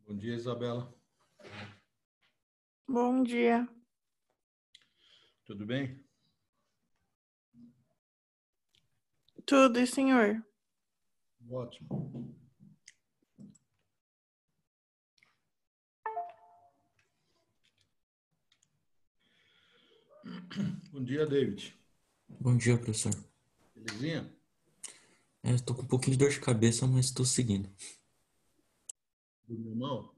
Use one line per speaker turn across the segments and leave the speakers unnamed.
Bom dia, Isabela.
Bom dia.
Tudo bem?
Tudo, e senhor?
Ótimo. Bom dia, David.
Bom dia, professor.
Belezinha?
Estou com um pouquinho de dor de cabeça, mas estou seguindo.
Dormiu mal?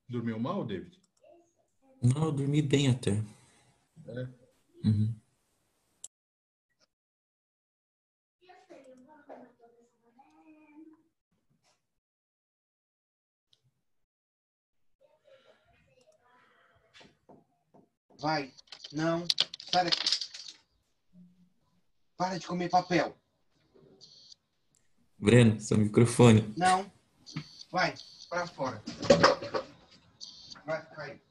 Dormiu mal, David?
Não, eu dormi bem até.
É.
Uhum.
Vai. Não. Sai daqui. Para de comer papel.
Breno, seu microfone.
Não. Vai. Para fora. Vai, cai.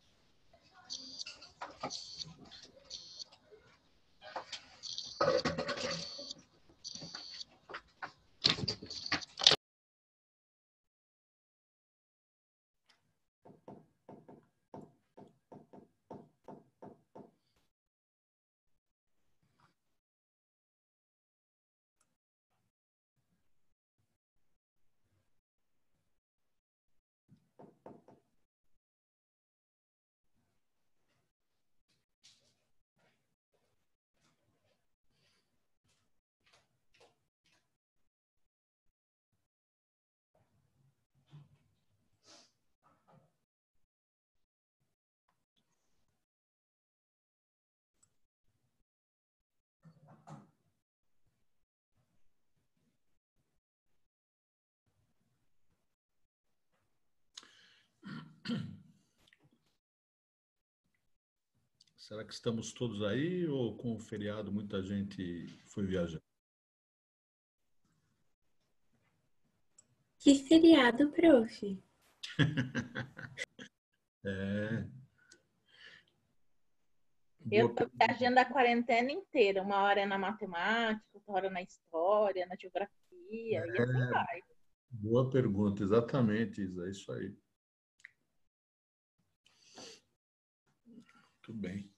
Será que estamos todos aí ou com o feriado muita gente foi viajar?
Que feriado, prof?
É.
Eu
Boa
estou viajando a quarentena inteira. Uma hora é na matemática, outra hora na história, na geografia, e assim vai.
Boa pergunta, exatamente, Isa, é isso aí. Muito bem.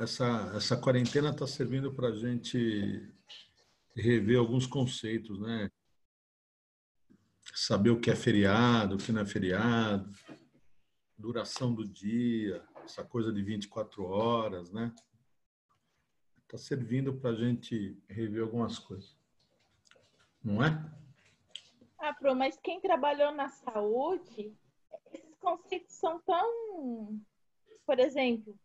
Essa quarentena está servindo para a gente rever alguns conceitos, né? Saber o que é feriado, o que não é feriado, duração do dia, essa coisa de 24 horas, né? Está servindo para a gente rever algumas coisas. Não é?
Ah, Pro, mas quem trabalhou na saúde, esses conceitos são tão... Por exemplo,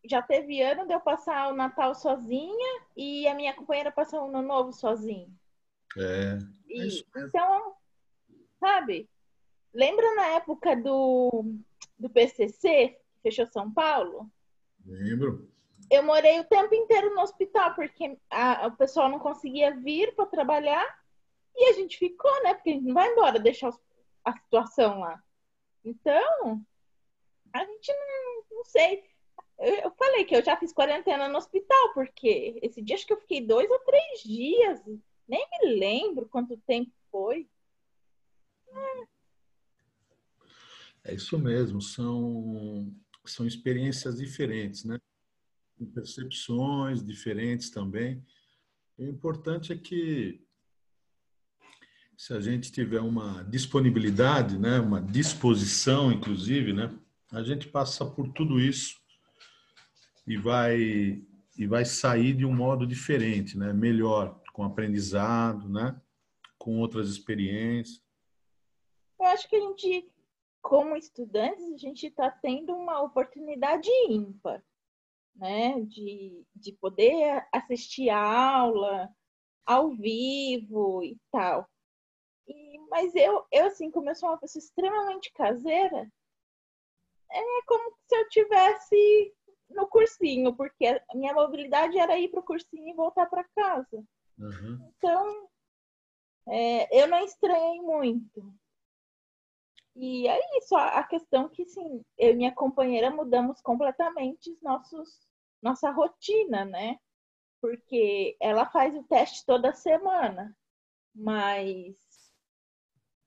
já teve ano de eu passar o Natal sozinha e a minha companheira passar o Ano Novo sozinha.
É isso mesmo.
Então, sabe? Lembra na época do PCC, que fechou São Paulo?
Lembro.
Eu morei o tempo inteiro no hospital, porque o pessoal não conseguia vir para trabalhar e a gente ficou, né? Porque a gente não vai embora deixar a situação lá. Então, a gente não sei. Eu falei que eu já fiz quarentena no hospital, porque esse dia acho que eu fiquei 2 ou 3 dias. Nem me lembro quanto tempo foi.
É isso mesmo. São experiências diferentes, né? Com percepções diferentes também. O importante é que, se a gente tiver uma disponibilidade, né, uma disposição, inclusive, né, a gente passa por tudo isso e vai sair de um modo diferente, né, melhor, com aprendizado, né, com outras experiências.
Eu acho que a gente, como estudantes, a gente está tendo uma oportunidade ímpar, né? De poder assistir a aula ao vivo e tal. Mas eu, assim, como eu sou uma pessoa extremamente caseira, é como se eu tivesse no cursinho, porque a minha mobilidade era ir para o cursinho e voltar para casa.
Uhum.
Então, eu não estranhei muito. E é isso, a questão que, sim, eu e minha companheira mudamos completamente nossa rotina, né? porque ela faz o teste toda semana, mas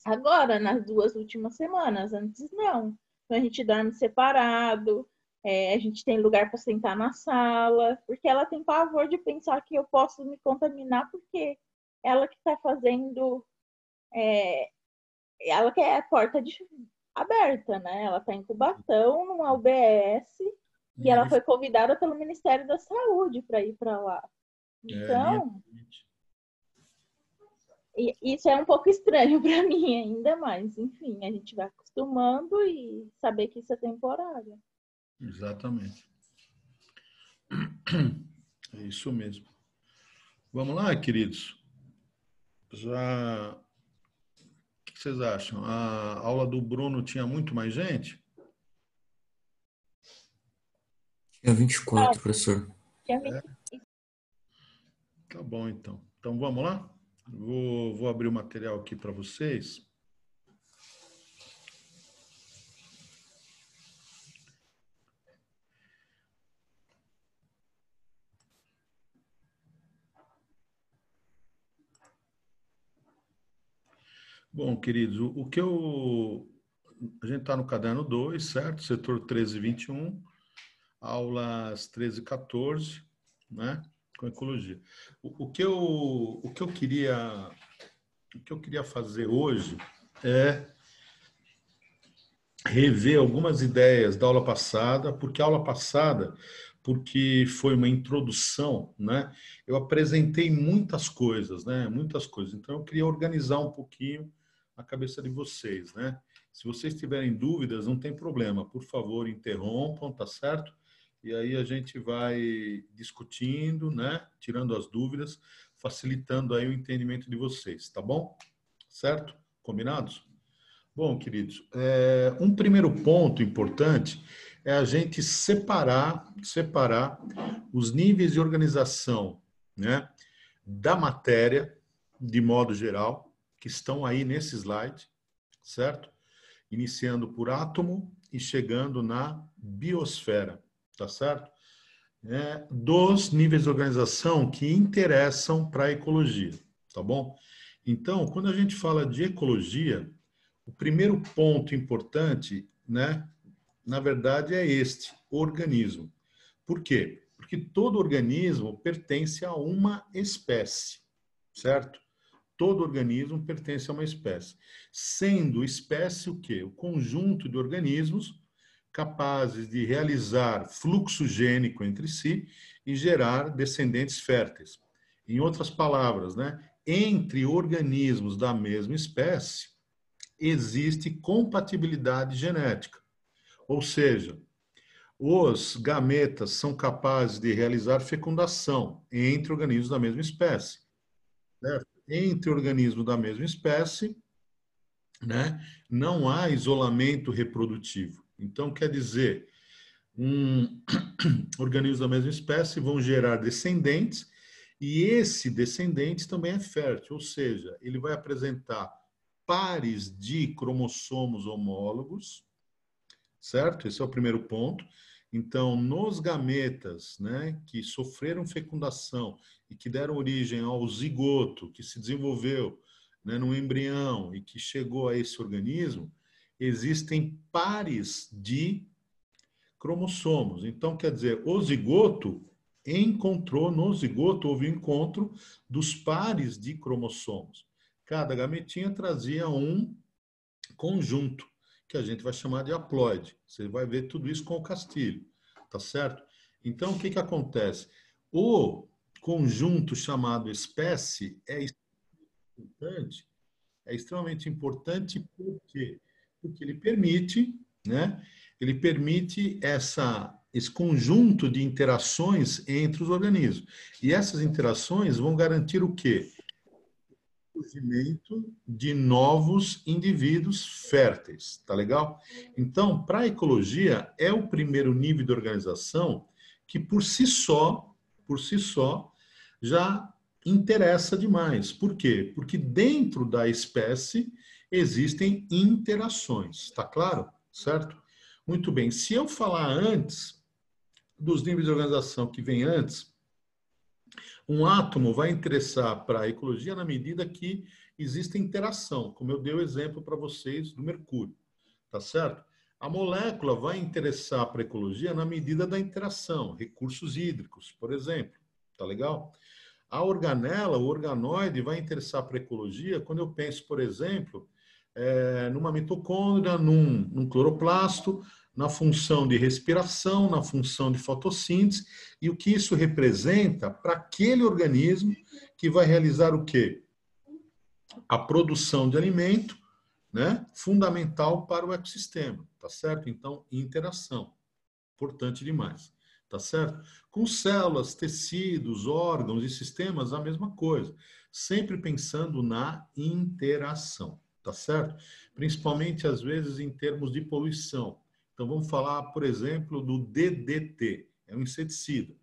agora, nas 2 últimas semanas, antes não. Então a gente dorme separado, a gente tem lugar para sentar na sala, porque ela tem pavor de pensar que eu posso me contaminar, porque ela que está fazendo, ela quer a porta aberta, né? Ela está em Cubatão, numa UBS, e ela foi convidada pelo Ministério da Saúde para ir para lá. Então, isso é um pouco estranho para mim ainda, mas enfim, a gente vai acostumando e saber que isso é temporário.
Exatamente. É isso mesmo. Vamos lá, queridos. Já... O que vocês acham? A aula do Bruno tinha muito mais gente?
Tinha 24, professor.
Tá bom, então. Então, vamos lá? Vou abrir o material aqui para vocês. Bom, queridos, a gente está no caderno 2, certo? Setor 13 e 21, aulas 13 e 14, né? Com ecologia. O que eu queria fazer hoje é rever algumas ideias da aula passada, porque foi uma introdução, né? Eu apresentei muitas coisas, né? Muitas coisas. Então, eu queria organizar um pouquinho a cabeça de vocês, né? Se vocês tiverem dúvidas, não tem problema. Por favor, interrompam, tá certo? E aí a gente vai discutindo, né? Tirando as dúvidas, facilitando aí o entendimento de vocês, tá bom? Certo? Combinados? Bom, queridos, um primeiro ponto importante é a gente separar os níveis de organização, né, da matéria, de modo geral, que estão aí nesse slide, certo? Iniciando por átomo e chegando na biosfera, tá certo? Dos níveis de organização que interessam para a ecologia, tá bom? Então, quando a gente fala de ecologia, o primeiro ponto importante, né, na verdade, é este: organismo. Por quê? Porque todo organismo pertence a uma espécie, certo? Todo organismo pertence a uma espécie. Sendo espécie o quê? O conjunto de organismos capazes de realizar fluxo gênico entre si e gerar descendentes férteis. Em outras palavras, né, entre organismos da mesma espécie, existe compatibilidade genética. Ou seja, os gametas são capazes de realizar fecundação entre organismos da mesma espécie. Certo? Entre organismos da mesma espécie, né, não há isolamento reprodutivo. Então, quer dizer, organismos da mesma espécie vão gerar descendentes e esse descendente também é fértil, ou seja, ele vai apresentar pares de cromossomos homólogos, certo? Esse é o primeiro ponto. Então, nos gametas, né, que sofreram fecundação e que deram origem ao zigoto, que se desenvolveu, né, no embrião e que chegou a esse organismo, existem pares de cromossomos. Então, quer dizer, o zigoto no zigoto houve um encontro dos pares de cromossomos. Cada gametinha trazia um conjunto, que a gente vai chamar de haploide. Você vai ver tudo isso com o Castilho, tá certo? Então, o que acontece? O conjunto chamado espécie é extremamente importante por quê? Porque ele permite, né? Ele permite esse conjunto de interações entre os organismos. E essas interações vão garantir o quê? Surgimento de novos indivíduos férteis, tá legal? Então, para a ecologia, é o primeiro nível de organização que por si só, já interessa demais. Por quê? Porque dentro da espécie existem interações, tá claro? Certo? Muito bem. Se eu falar antes dos níveis de organização que vem antes, Um átomo vai interessar para a ecologia na medida que existe interação, como eu dei o exemplo para vocês do mercúrio, tá certo? A molécula vai interessar para a ecologia na medida da interação, recursos hídricos, por exemplo, tá legal? A organela, o organoide, vai interessar para a ecologia quando eu penso, por exemplo, numa mitocôndria, num cloroplasto, na função de respiração, na função de fotossíntese, e o que isso representa para aquele organismo que vai realizar o quê? A produção de alimento, né? Fundamental para o ecossistema, tá certo? Então, interação, importante demais, tá certo? Com células, tecidos, órgãos e sistemas, a mesma coisa, sempre pensando na interação, tá certo? Principalmente, às vezes, em termos de poluição. Então, vamos falar, por exemplo, do DDT, é um inseticida.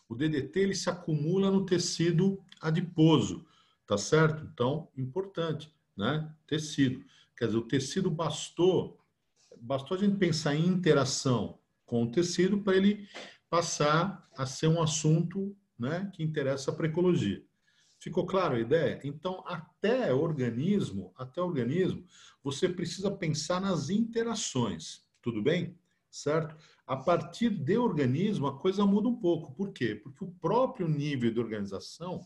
O DDT ele se acumula no tecido adiposo, tá certo? Então, importante, né? Tecido. Quer dizer, o tecido bastou a gente pensar em interação com o tecido para ele passar a ser um assunto, né, que interessa para a ecologia. Ficou claro a ideia? Então, até organismo, você precisa pensar nas interações, tudo bem? Certo? A partir de organismo, a coisa muda um pouco. Por quê? Porque o próprio nível de organização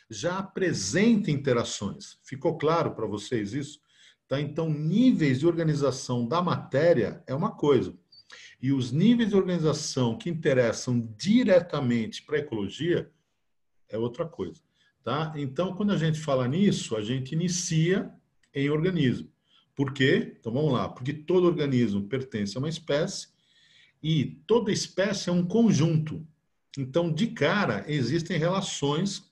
já apresenta interações. Ficou claro para vocês isso? Tá? Então, níveis de organização da matéria é uma coisa. E os níveis de organização que interessam diretamente para a ecologia é outra coisa. Tá? Então, quando a gente fala nisso, a gente inicia em organismo. Por quê? Então, vamos lá. Porque todo organismo pertence a uma espécie e toda espécie é um conjunto. Então, de cara, existem relações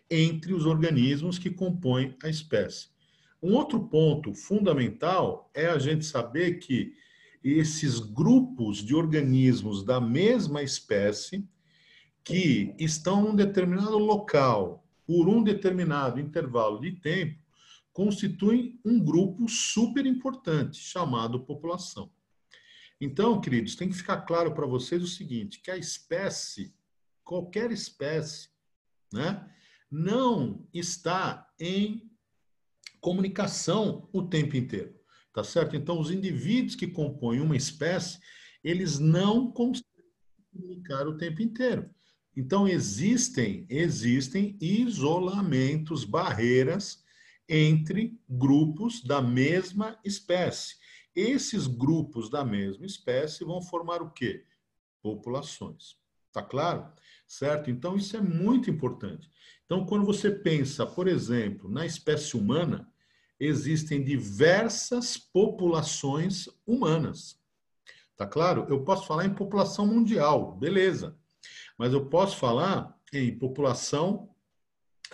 entre os organismos que compõem a espécie. Um outro ponto fundamental é a gente saber que esses grupos de organismos da mesma espécie que estão num determinado local por um determinado intervalo de tempo constituem um grupo super importante chamado população. Então, queridos, tem que ficar claro para vocês o seguinte, que a espécie, qualquer espécie, né, não está em comunicação o tempo inteiro, tá certo? Então, os indivíduos que compõem uma espécie, eles não conseguem comunicar o tempo inteiro. Então, existem isolamentos, barreiras entre grupos da mesma espécie. Esses grupos da mesma espécie vão formar o quê? Populações. Tá claro? Certo? Então, isso é muito importante. Então, quando você pensa, por exemplo, na espécie humana, existem diversas populações humanas. Tá claro? Eu posso falar em população mundial, beleza. Mas eu posso falar em população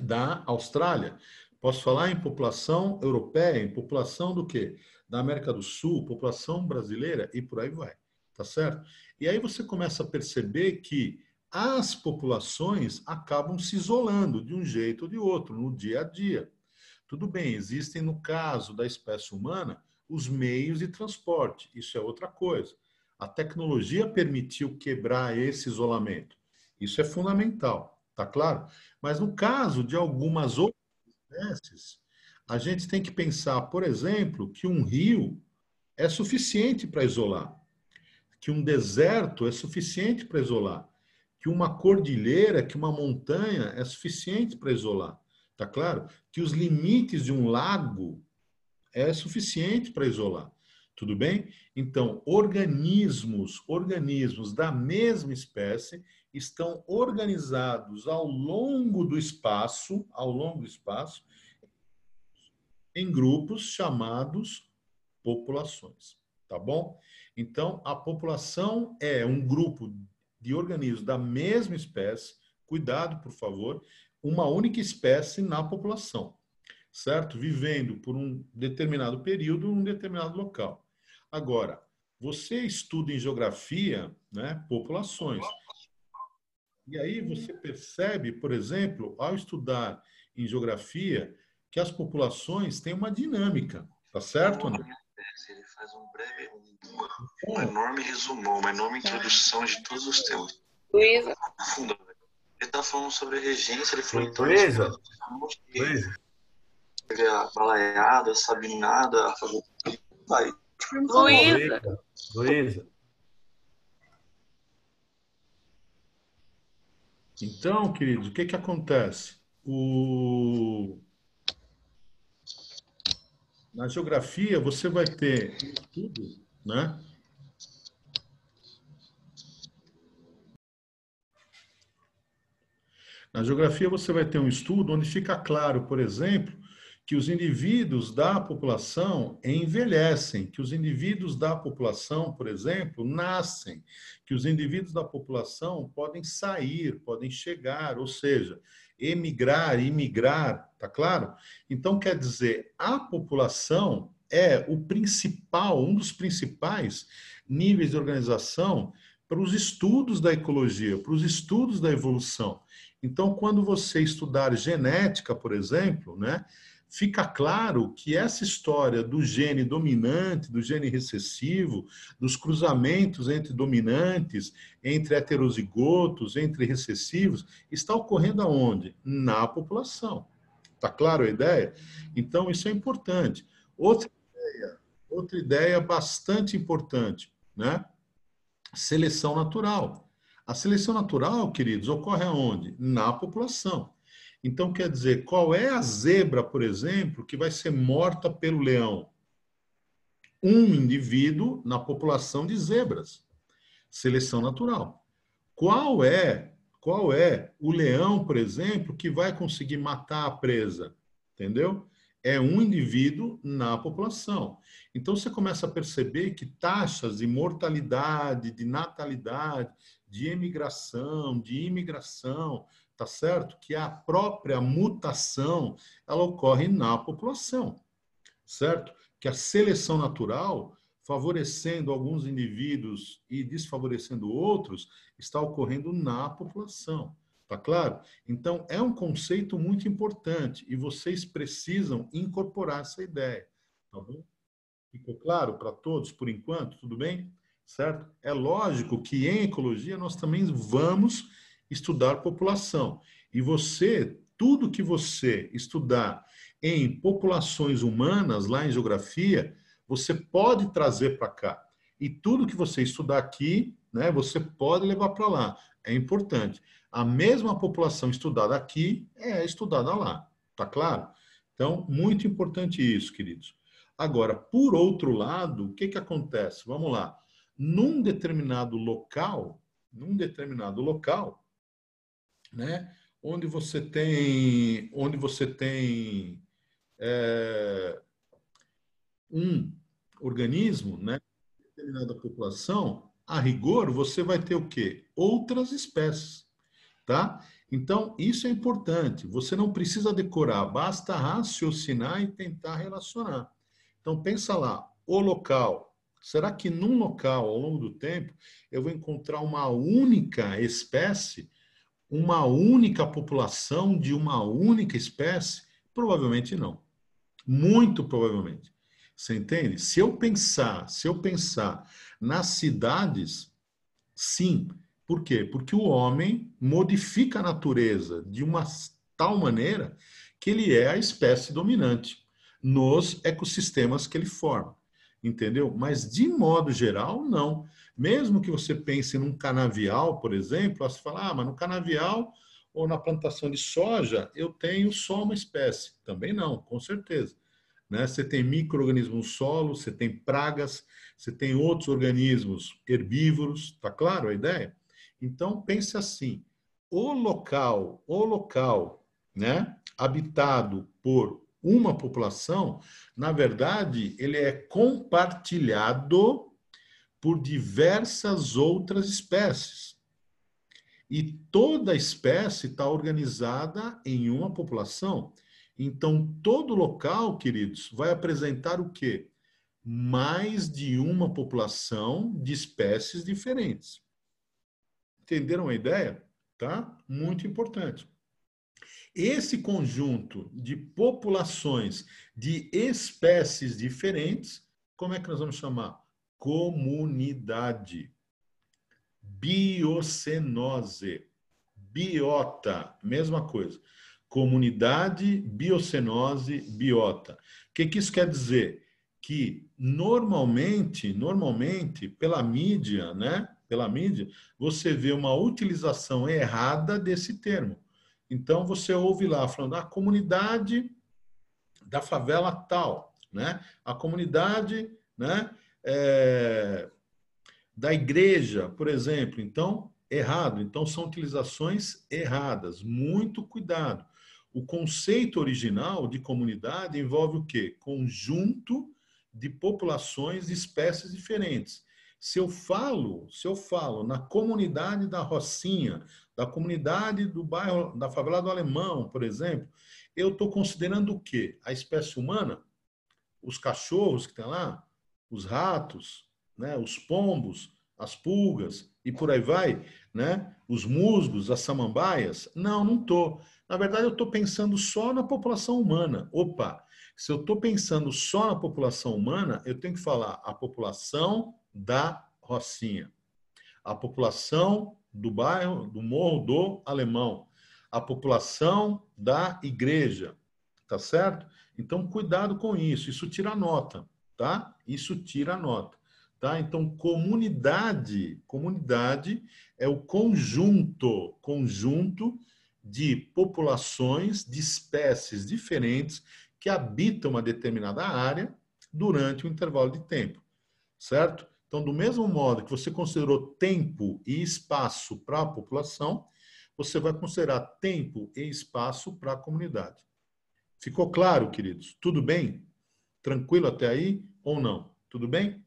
da Austrália, posso falar em população europeia, em população do quê? Da América do Sul, população brasileira e por aí vai, tá certo? E aí você começa a perceber que as populações acabam se isolando de um jeito ou de outro no dia a dia. Tudo bem, existem no caso da espécie humana os meios de transporte, isso é outra coisa. A tecnologia permitiu quebrar esse isolamento. Isso é fundamental, tá claro? Mas no caso de algumas outras espécies, a gente tem que pensar, por exemplo, que um rio é suficiente para isolar, que um deserto é suficiente para isolar, que uma cordilheira, que uma montanha é suficiente para isolar, tá claro? Que os limites de um lago é suficiente para isolar. Tudo bem? Então, organismos da mesma espécie estão organizados ao longo do espaço, em grupos chamados populações, tá bom? Então, a população é um grupo de organismos da mesma espécie, cuidado, por favor, uma única espécie na população, certo? Vivendo por um determinado período, em um determinado local. Agora, você estuda em geografia, né, populações. E aí você percebe, por exemplo, ao estudar em geografia, que as populações têm uma dinâmica, tá certo, André?
Ele faz um enorme resumão, uma enorme introdução de todos os temas.
Luísa.
Profunda. Ele tá falando sobre a regência, ele falou então
Luísa,
que
Luísa,
teve a balaiada, sabinada, a favor. Vai.
Luísa.
Luísa. Então, queridos, o que que acontece? Na geografia, você vai ter um estudo, né? Na geografia, você vai ter um estudo onde fica claro, por exemplo, que os indivíduos da população envelhecem, que os indivíduos da população, por exemplo, nascem, que os indivíduos da população podem sair, podem chegar, ou seja, emigrar, imigrar, tá claro? Então, quer dizer, a população é o principal, um dos principais níveis de organização para os estudos da ecologia, para os estudos da evolução. Então, quando você estudar genética, por exemplo, né, fica claro que essa história do gene dominante, do gene recessivo, dos cruzamentos entre dominantes, entre heterozigotos, entre recessivos, está ocorrendo aonde? Na população. Está claro a ideia? Então, isso é importante. Outra ideia bastante importante, né? Seleção natural. A seleção natural, queridos, ocorre aonde? Na população. Então, quer dizer, qual é a zebra, por exemplo, que vai ser morta pelo leão? Um indivíduo na população de zebras. Seleção natural. Qual é o leão, por exemplo, que vai conseguir matar a presa? Entendeu? É um indivíduo na população. Então, você começa a perceber que taxas de mortalidade, de natalidade, de emigração, de imigração, tá certo? Que a própria mutação, ela ocorre na população, certo? Que a seleção natural, favorecendo alguns indivíduos e desfavorecendo outros, está ocorrendo na população. Tá claro? Então, é um conceito muito importante e vocês precisam incorporar essa ideia. Tá bom? Ficou claro para todos por enquanto? Tudo bem? Certo? É lógico que em ecologia nós também vamos estudar população. E você, tudo que você estudar em populações humanas, lá em geografia, você pode trazer para cá. E tudo que você estudar aqui, né, você pode levar para lá. É importante. A mesma população estudada aqui é estudada lá. Tá claro? Então, muito importante isso, queridos. Agora, por outro lado, o que que acontece? Vamos lá. Num determinado local, né, onde você tem um organismo, né, determinada população, a rigor, você vai ter o quê? Outras espécies, tá? Então, isso é importante. Você não precisa decorar, basta raciocinar e tentar relacionar. Então, pensa lá, o local. Será que num local, ao longo do tempo, eu vou encontrar uma única espécie, uma única população de uma única espécie? Provavelmente não. Muito provavelmente. Você entende? Se eu pensar nas cidades, sim. Por quê? Porque o homem modifica a natureza de uma tal maneira que ele é a espécie dominante nos ecossistemas que ele forma. Entendeu? Mas, de modo geral, não. Mesmo que você pense num canavial, por exemplo, você fala, mas no canavial ou na plantação de soja eu tenho só uma espécie. Também não, com certeza. Né? Você tem micro-organismos no solo, você tem pragas, você tem outros organismos herbívoros, tá claro a ideia? Então, pense assim, o local, né, habitado por uma população, na verdade, ele é compartilhado por diversas outras espécies. E toda espécie está organizada em uma população. Então, todo local, queridos, vai apresentar o quê? Mais de uma população de espécies diferentes. Entenderam a ideia? Tá? Muito importante. Esse conjunto de populações de espécies diferentes, como é que nós vamos chamar? Comunidade. Biocenose. biota, mesma coisa. Comunidade, biocenose, biota. O que isso quer dizer? Que normalmente, pela mídia, né? Pela mídia, você vê uma utilização errada desse termo. Então, você ouve lá falando a comunidade da favela tal, né? A comunidade, né? Da igreja, por exemplo. Então, errado. Então, são utilizações erradas. Muito cuidado. O conceito original de comunidade envolve o quê? Conjunto de populações de espécies diferentes. Se eu falo na comunidade da Rocinha, da comunidade do bairro, da favela do Alemão, por exemplo, eu estou considerando o quê? A espécie humana, os cachorros que tem lá, os ratos, né, os pombos, as pulgas e por aí vai, né, os musgos, as samambaias. Não estou. Na verdade, eu estou pensando só na população humana. Opa, se eu estou pensando só na população humana, eu tenho que falar a população da Rocinha, a população do bairro, do Morro do Alemão, a população da igreja, tá certo? Então, cuidado com isso. Isso tira nota, tá? Isso tira nota, tá? Então, comunidade é o conjunto de populações, de espécies diferentes que habitam uma determinada área durante um intervalo de tempo, certo? Então, do mesmo modo que você considerou tempo e espaço para a população, você vai considerar tempo e espaço para a comunidade. Ficou claro, queridos? Tudo bem? Tranquilo até aí ou não? Tudo bem?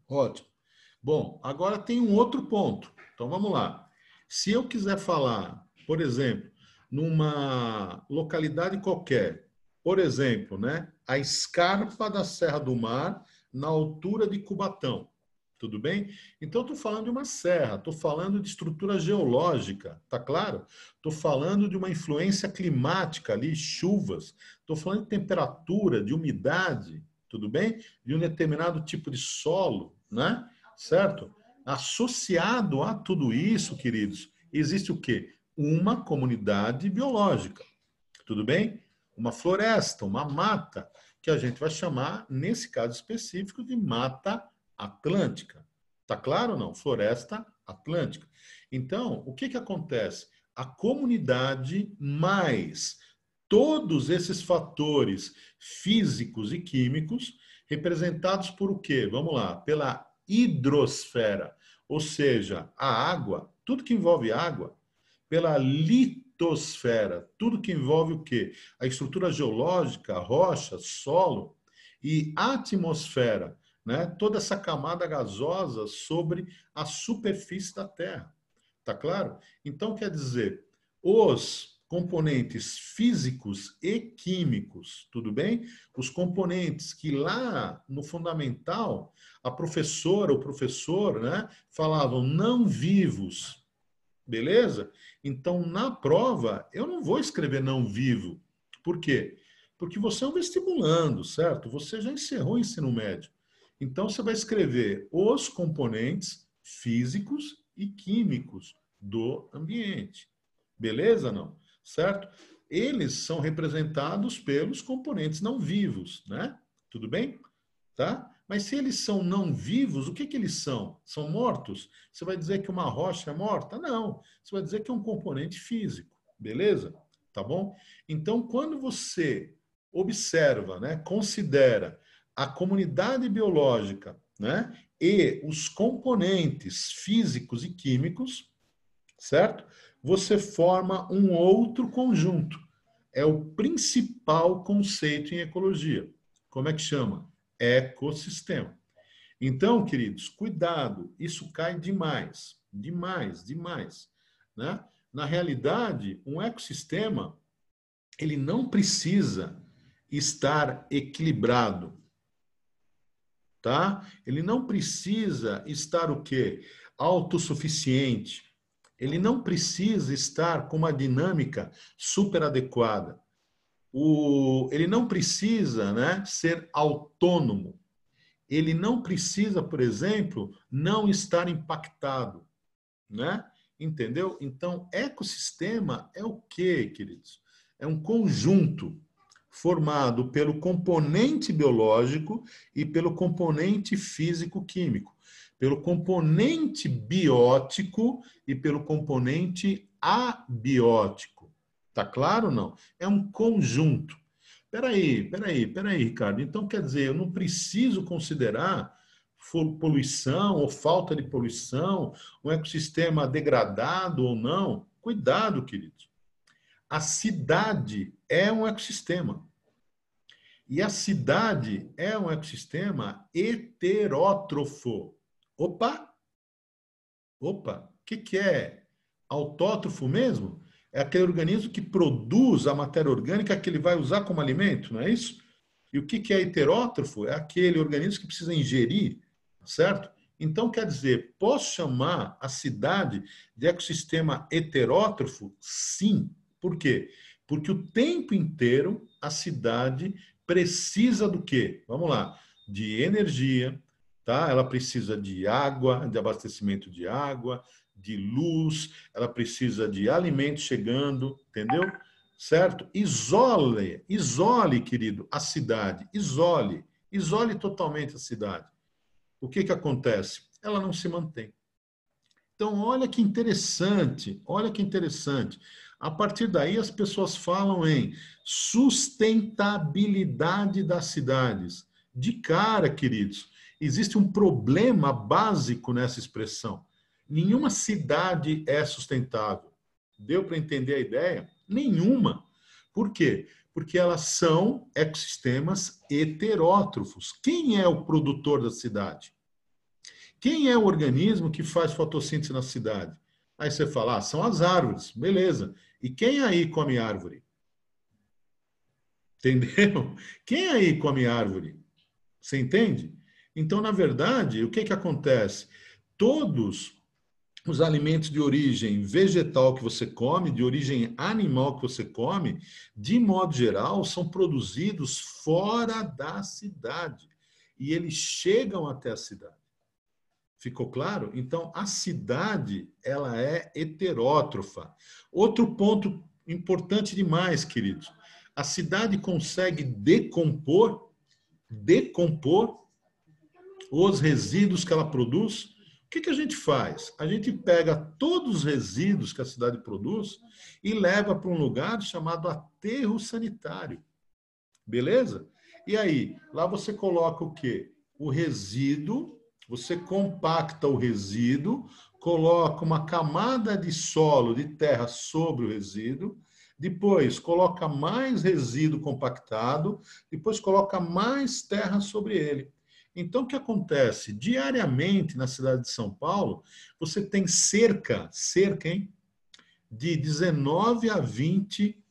Ótimo. Bom, agora tem um outro ponto. Então, vamos lá. Se eu quiser falar, por exemplo, numa localidade qualquer, por exemplo, né, a escarpa da Serra do Mar, na altura de Cubatão, tudo bem? Então, estou falando de uma serra, estou falando de estrutura geológica, tá claro? Estou falando de uma influência climática ali, chuvas, estou falando de temperatura, de umidade, tudo bem? De um determinado tipo de solo, né? Certo? Associado a tudo isso, queridos, existe o quê? Uma comunidade biológica, tudo bem? Uma floresta, uma mata, que a gente vai chamar, nesse caso específico, de Mata Atlântica. Tá claro ou não? Floresta Atlântica. Então, o que acontece? A comunidade mais todos esses fatores físicos e químicos representados por o quê? Vamos lá, pela hidrosfera, ou seja, a água, tudo que envolve água, pela litosfera, tudo que envolve o quê? A estrutura geológica, rocha, solo e atmosfera, né? Toda essa camada gasosa sobre a superfície da Terra. Tá claro? Então, quer dizer, os componentes físicos e químicos, tudo bem? Os componentes que lá no fundamental, a professora, o professor, né, falavam não vivos, beleza? Então, na prova, eu não vou escrever não vivo. Por quê? Porque você é um vestibulando, certo? Você já encerrou o ensino médio. Então, você vai escrever os componentes físicos e químicos do ambiente. Beleza, não? Certo? Eles são representados pelos componentes não vivos, né? Tudo bem? Tá? Mas se eles são não vivos, o que eles são? São mortos? Você vai dizer que uma rocha é morta? Não. Você vai dizer que é um componente físico. Beleza? Tá bom? Então, quando você observa, né, considera a comunidade biológica, né, e os componentes físicos e químicos, certo? Você forma um outro conjunto. É o principal conceito em ecologia. Como é que chama? Ecossistema. Então, queridos, cuidado, isso cai demais, né? Na realidade, um ecossistema, ele não precisa estar equilibrado, tá? Ele não precisa estar o quê? Autossuficiente. Ele não precisa estar com uma dinâmica super adequada. Ele não precisa, né, ser autônomo. Ele não precisa, por exemplo, não estar impactado, né? Entendeu? Então, ecossistema é o quê, queridos? É um conjunto formado pelo componente biológico e pelo componente físico-químico, pelo componente biótico e pelo componente abiótico. Tá claro ou não? É um conjunto. Peraí, Ricardo. Então, quer dizer, eu não preciso considerar poluição ou falta de poluição, um ecossistema degradado ou não? Cuidado, queridos. A cidade é um ecossistema. E a cidade é um ecossistema heterótrofo. Opa! O que é? Autótrofo mesmo? É aquele organismo que produz a matéria orgânica que ele vai usar como alimento, não é isso? E o que é heterótrofo? É aquele organismo que precisa ingerir, certo? Então, quer dizer, posso chamar a cidade de ecossistema heterótrofo? Sim. Por quê? Porque o tempo inteiro a cidade precisa do quê? Vamos lá. De energia, tá? Ela precisa de água, de abastecimento de água, de luz, ela precisa de alimento chegando, entendeu? Certo? Isole, querido, a cidade. Isole totalmente a cidade. O que acontece? Ela não se mantém. Então, olha que interessante. A partir daí, as pessoas falam em sustentabilidade das cidades. De cara, queridos, existe um problema básico nessa expressão. Nenhuma cidade é sustentável. Deu para entender a ideia? Nenhuma. Por quê? Porque elas são ecossistemas heterótrofos. Quem é o produtor da cidade? Quem é o organismo que faz fotossíntese na cidade? Aí você fala, são as árvores. Beleza. E quem aí come árvore? Entendeu? Quem aí come árvore? Você entende? Então, na verdade, o que acontece? Todos os alimentos de origem vegetal que você come, de origem animal que você come, de modo geral, são produzidos fora da cidade. E eles chegam até a cidade. Ficou claro? Então, a cidade, ela é heterótrofa. Outro ponto importante demais, queridos. A cidade consegue decompor os resíduos que ela produz. O que a gente faz? A gente pega todos os resíduos que a cidade produz e leva para um lugar chamado aterro sanitário. Beleza? E aí, lá você coloca o quê? O resíduo, você compacta o resíduo, coloca uma camada de solo, de terra sobre o resíduo, depois coloca mais resíduo compactado, depois coloca mais terra sobre ele. Então, o que acontece? Diariamente, na cidade de São Paulo, você tem cerca, hein, de 19 a 20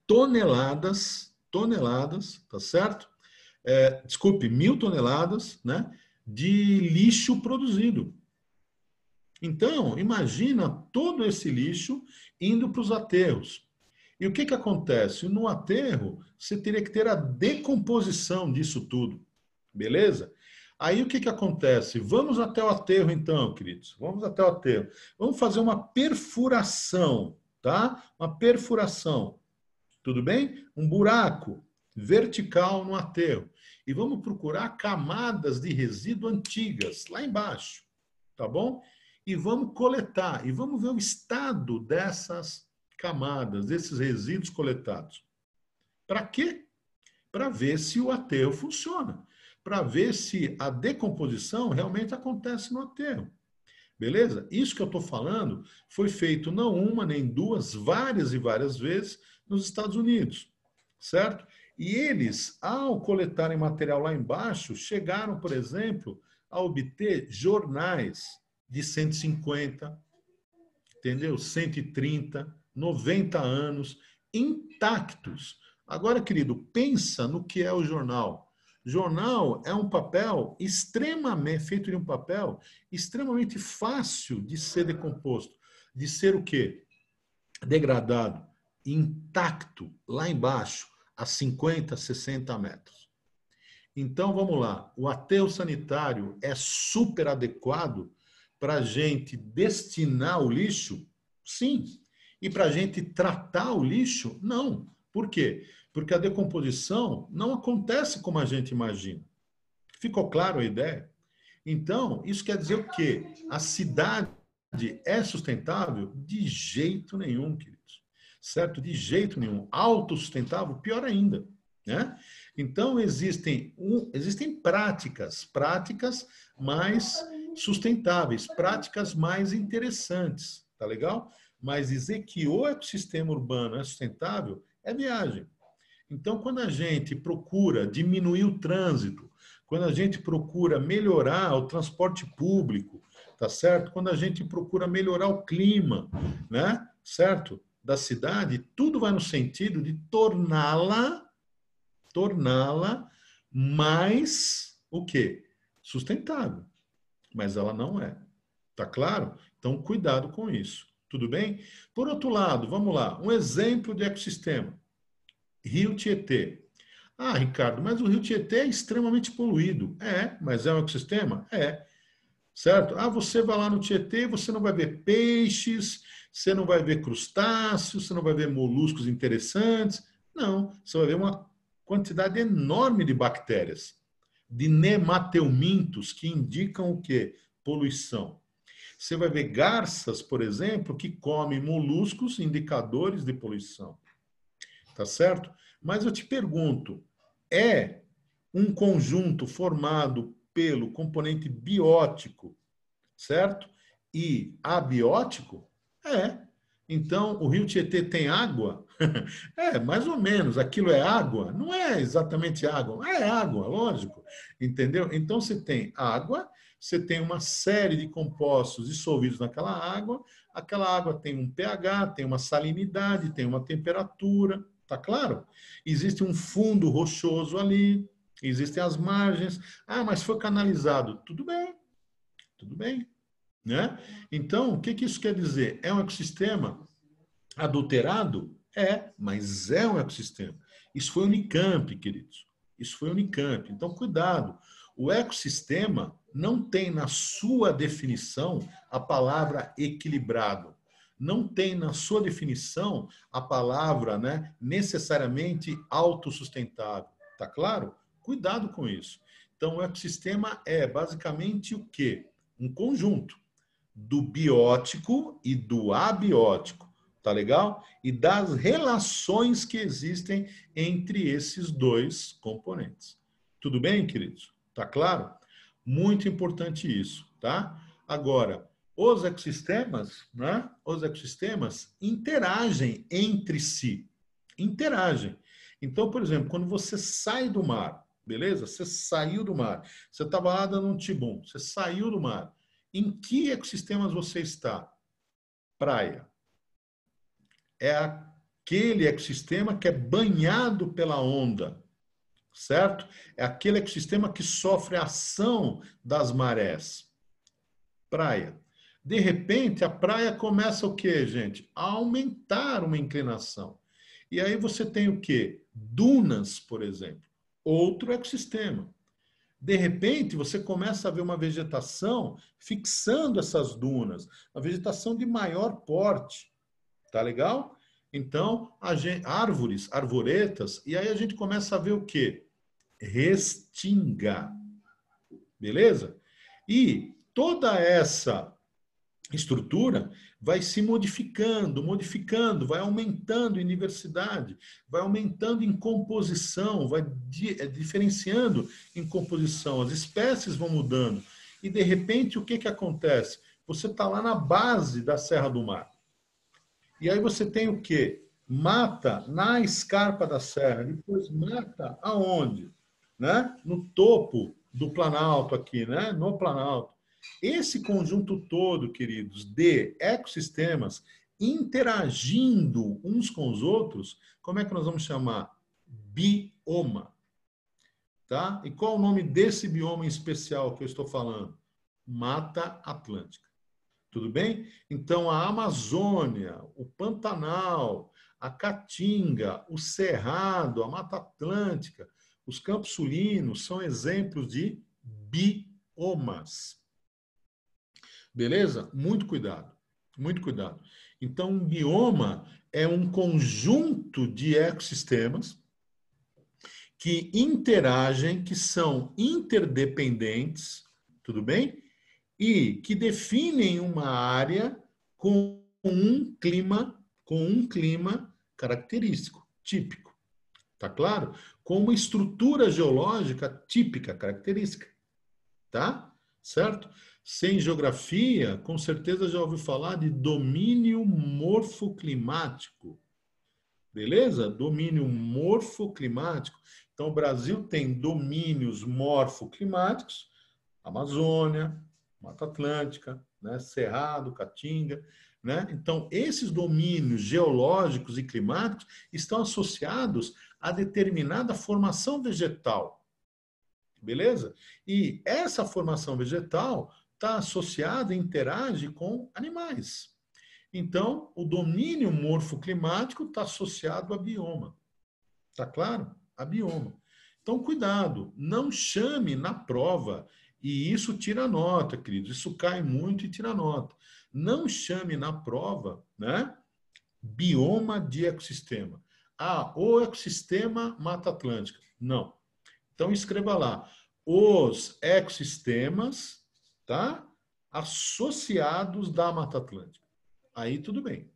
toneladas, tá certo? Desculpe, 1.000 toneladas, né, de lixo produzido. Então, imagina todo esse lixo indo para os aterros. E o que acontece? No aterro, você teria que ter a decomposição disso tudo. Beleza? Aí o que acontece? Vamos até o aterro então, queridos. Vamos até o aterro. Vamos fazer uma perfuração, tá? Uma perfuração. Tudo bem? Um buraco vertical no aterro. E vamos procurar camadas de resíduo antigas lá embaixo, tá bom? E vamos coletar, e vamos ver o estado dessas camadas, desses resíduos coletados. Para quê? Para ver se o aterro funciona. Para ver se a decomposição realmente acontece no aterro. Beleza? Isso que eu estou falando foi feito não uma, nem duas, várias e várias vezes nos Estados Unidos, certo? E eles, ao coletarem material lá embaixo, chegaram, por exemplo, a obter jornais de 150, entendeu? 130, 90 anos, intactos. Agora, querido, pensa no que é o jornal. Jornal é um papel feito de um papel extremamente fácil de ser decomposto, de ser o quê? Degradado, intacto, lá embaixo, a 50, 60 metros. Então, vamos lá. O aterro sanitário é super adequado para a gente destinar o lixo? Sim. E para a gente tratar o lixo? Não. Por quê? Porque a decomposição não acontece como a gente imagina. Ficou claro a ideia? Então, isso quer dizer o quê? A cidade é sustentável? De jeito nenhum, queridos. Certo? De jeito nenhum. Autossustentável? Pior ainda. Né? Então, existem práticas mais sustentáveis, práticas mais interessantes. Tá legal? Mas dizer que o ecossistema urbano é sustentável é viagem. Então, quando a gente procura diminuir o trânsito, quando a gente procura melhorar o transporte público, tá certo? Quando a gente procura melhorar o clima, né? Certo? Da cidade, tudo vai no sentido de torná-la mais o quê? Sustentável. Mas ela não é. Tá claro? Então, cuidado com isso. Tudo bem? Por outro lado, vamos lá, um exemplo de ecossistema. Rio Tietê. Ah, Ricardo, mas o Rio Tietê é extremamente poluído. É, mas é um ecossistema? É. Certo? Ah, você vai lá no Tietê, você não vai ver peixes, você não vai ver crustáceos, você não vai ver moluscos interessantes. Não, você vai ver uma quantidade enorme de bactérias, de nemateumintos, que indicam o quê? Poluição. Você vai ver garças, por exemplo, que comem moluscos, indicadores de poluição. Tá certo? Mas eu te pergunto, é um conjunto formado pelo componente biótico, certo? E abiótico? É. Então, o Rio Tietê tem água? É, mais ou menos. Aquilo é água? Não é exatamente água. É água, lógico. Entendeu? Então, você tem água, você tem uma série de compostos dissolvidos naquela água tem um pH, tem uma salinidade, tem uma temperatura. Tá claro? Existe um fundo rochoso ali, existem as margens. Ah, mas foi canalizado. Tudo bem, né? Então, o que isso quer dizer? É um ecossistema adulterado? É, mas é um ecossistema. Isso foi Unicamp, queridos. Isso foi Unicamp. Então, cuidado. O ecossistema não tem na sua definição a palavra equilibrado. Não tem na sua definição a palavra, né, necessariamente autossustentável. Tá claro? Cuidado com isso. Então, o ecossistema é basicamente o quê? Um conjunto do biótico e do abiótico. Tá legal? E das relações que existem entre esses dois componentes. Tudo bem, queridos? Tá claro? Muito importante isso, tá? Agora, os ecossistemas, né? Os ecossistemas interagem entre si. Interagem. Então, por exemplo, quando você sai do mar, beleza? Você saiu do mar. Você estava lá dando um tibum. Você saiu do mar. Em que ecossistemas você está? Praia. É aquele ecossistema que é banhado pela onda, certo? É aquele ecossistema que sofre a ação das marés. Praia. De repente, a praia começa o quê, gente? A aumentar uma inclinação. E aí você tem o quê? Dunas, por exemplo. Outro ecossistema. De repente, você começa a ver uma vegetação fixando essas dunas, uma vegetação de maior porte. Tá legal? Então, árvores, arvoretas, e aí a gente começa a ver o quê? Restinga. Beleza? E toda essa estrutura vai se modificando, vai aumentando em diversidade, vai aumentando em composição, vai diferenciando em composição, as espécies vão mudando. E, de repente, o que acontece? Você está lá na base da Serra do Mar. E aí você tem o quê? Mata na escarpa da serra, depois mata aonde? Né? No topo do Planalto aqui, né? No Planalto. Esse conjunto todo, queridos, de ecossistemas interagindo uns com os outros, como é que nós vamos chamar? Bioma. Tá? E qual é o nome desse bioma em especial que eu estou falando? Mata Atlântica. Tudo bem? Então, a Amazônia, o Pantanal, a Caatinga, o Cerrado, a Mata Atlântica, os Campos Sulinos são exemplos de biomas. Beleza? Muito cuidado. Muito cuidado. Então, um bioma é um conjunto de ecossistemas que interagem, que são interdependentes, tudo bem? E que definem uma área com um clima característico, típico. Tá claro? Com uma estrutura geológica típica, característica. Tá? Certo? Sem geografia, com certeza já ouviu falar de domínio morfoclimático. Beleza? Domínio morfoclimático. Então, o Brasil tem domínios morfoclimáticos, Amazônia, Mata Atlântica, né? Cerrado, Caatinga, né? Então, esses domínios geológicos e climáticos estão associados a determinada formação vegetal. Beleza? E essa formação vegetal está associada, interage com animais. Então, o domínio morfoclimático está associado a bioma. Está claro? A bioma. Então, cuidado, não chame na prova, e isso tira nota, queridos, isso cai muito e tira nota. Não chame na prova, né, bioma de ecossistema. Ah, o ecossistema Mata Atlântica. Não. Então, escreva lá, os ecossistemas, tá, associados da Mata Atlântica. Aí tudo bem.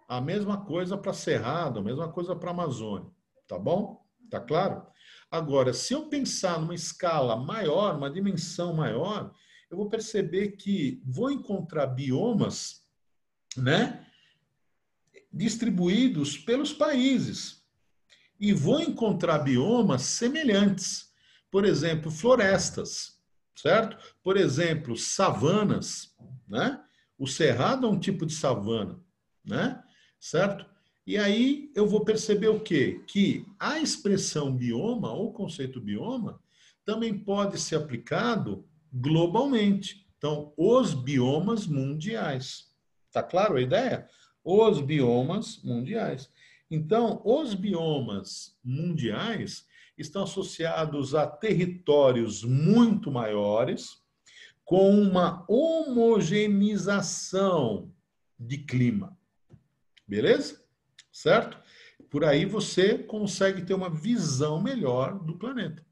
A mesma coisa para Cerrado, a mesma coisa para Amazônia. Tá bom? Tá claro? Agora, se eu pensar numa escala maior, uma dimensão maior, eu vou perceber que vou encontrar biomas, né, distribuídos pelos países. E vou encontrar biomas semelhantes. Por exemplo, florestas, certo? Por exemplo, savanas, né? O cerrado é um tipo de savana, né? Certo? E aí eu vou perceber o quê? Que a expressão bioma, ou conceito bioma, também pode ser aplicado globalmente. Então, os biomas mundiais. Tá claro a ideia? Os biomas mundiais. Então, os biomas mundiais estão associados a territórios muito maiores, com uma homogeneização de clima. Beleza? Certo? Por aí você consegue ter uma visão melhor do planeta.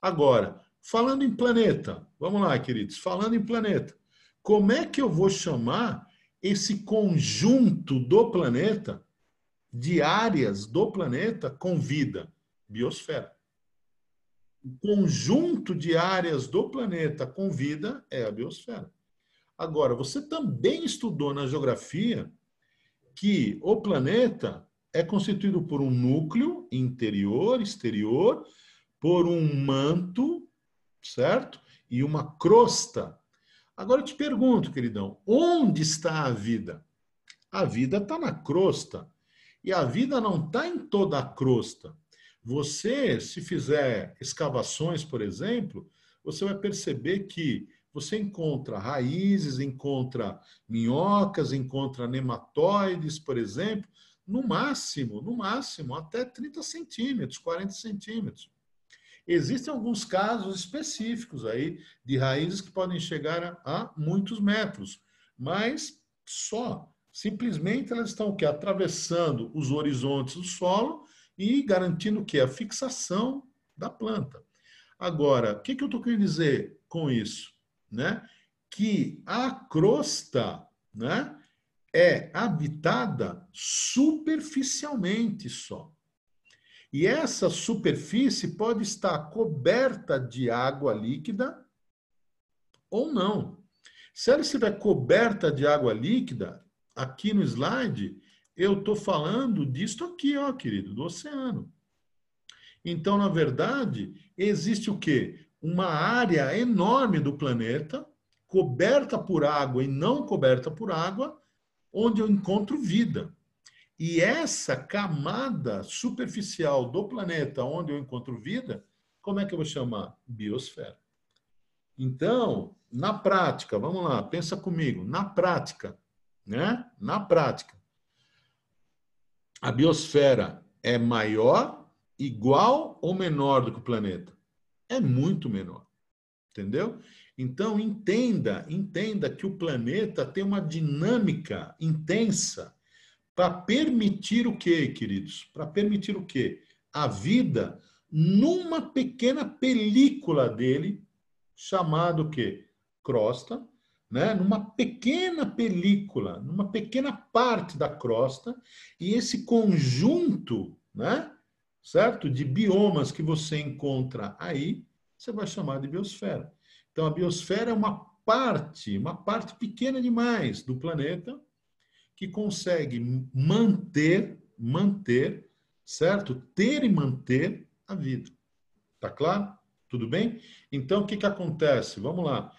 Agora, falando em planeta, vamos lá, queridos, falando em planeta, como é que eu vou chamar esse conjunto do planeta, de áreas do planeta com vida? Biosfera. O conjunto de áreas do planeta com vida é a biosfera. Agora, você também estudou na geografia que o planeta é constituído por um núcleo interior, exterior, por um manto, certo? E uma crosta. Agora eu te pergunto, queridão, onde está a vida? A vida está na crosta. E a vida não está em toda a crosta. Você, se fizer escavações, por exemplo, você vai perceber que você encontra raízes, encontra minhocas, encontra nematóides, por exemplo, no máximo, até 30 centímetros, 40 centímetros. Existem alguns casos específicos aí de raízes que podem chegar a muitos metros, mas só. Simplesmente elas estão o quê? Atravessando os horizontes do solo e garantindo o quê? A fixação da planta. Agora, o que eu estou querendo dizer com isso? Né? Que a crosta, né, é habitada superficialmente só. E essa superfície pode estar coberta de água líquida ou não. Se ela estiver coberta de água líquida, aqui no slide, eu estou falando disto aqui, ó, querido, do oceano. Então, na verdade, existe o quê? Uma área enorme do planeta, coberta por água e não coberta por água, onde eu encontro vida. E essa camada superficial do planeta onde eu encontro vida, como é que eu vou chamar? Biosfera. Então, na prática, vamos lá, pensa comigo, na prática, né? Na prática, a biosfera é maior, igual ou menor do que o planeta? É muito menor, entendeu? Então, entenda que o planeta tem uma dinâmica intensa para permitir o quê, queridos? Para permitir o quê? A vida numa pequena película dele, chamado o quê? Crosta, né? Numa pequena película, numa pequena parte da crosta, e esse conjunto, né? Certo? De biomas que você encontra aí, você vai chamar de biosfera. Então, a biosfera é uma parte pequena demais do planeta que consegue manter, certo? Ter e manter a vida. Tá claro? Tudo bem? Então, o que acontece? Vamos lá.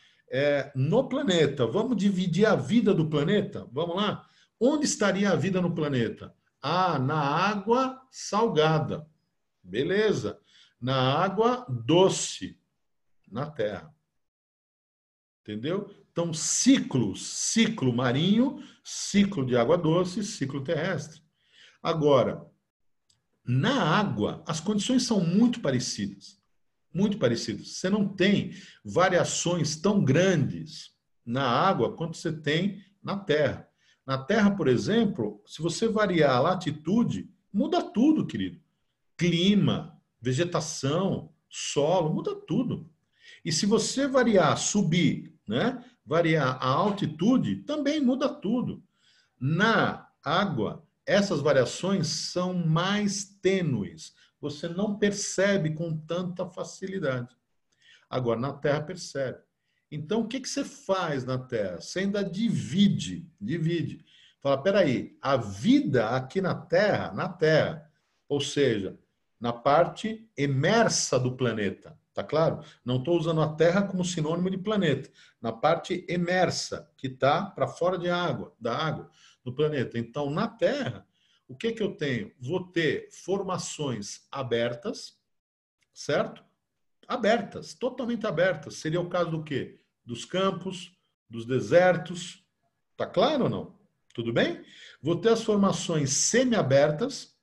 No planeta, vamos dividir a vida do planeta? Vamos lá? Onde estaria a vida no planeta? Na água salgada. Beleza. Na água doce. Na Terra. Entendeu? Então, ciclo marinho, ciclo de água doce, ciclo terrestre. Agora, na água, as condições são muito parecidas. Muito parecidas. Você não tem variações tão grandes na água quanto você tem na Terra. Na Terra, por exemplo, se você variar a latitude, muda tudo, querido. Clima, vegetação, solo, muda tudo. E se você variar, subir, né? Variar a altitude, também muda tudo. Na água, essas variações são mais tênues. Você não percebe com tanta facilidade. Agora, na Terra, percebe. Então, o que você faz na Terra? Você ainda divide. Fala, peraí, a vida aqui na Terra, ou seja, na parte emersa do planeta, tá claro? Não estou usando a Terra como sinônimo de planeta. Na parte emersa, que está para fora da água do planeta. Então, na Terra, o que eu tenho? Vou ter formações abertas, certo? Abertas, totalmente abertas. Seria o caso do quê? Dos campos, dos desertos. Tá claro ou não? Tudo bem? Vou ter as formações semiabertas,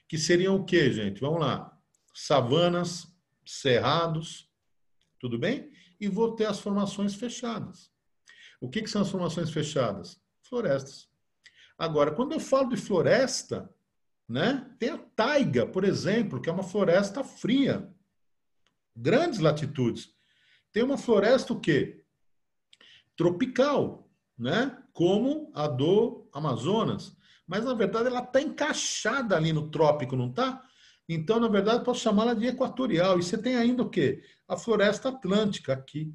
que seriam o quê, gente? Vamos lá. Savanas, cerrados, tudo bem? E vou ter as formações fechadas. O que são as formações fechadas? Florestas. Agora, quando eu falo de floresta, né, tem a taiga, por exemplo, que é uma floresta fria. Grandes latitudes. Tem uma floresta o quê? Tropical, né? Como a do Amazonas. Mas, na verdade, ela está encaixada ali no trópico, não está? Então, na verdade, posso chamá-la de equatorial. E você tem ainda o quê? A floresta atlântica aqui.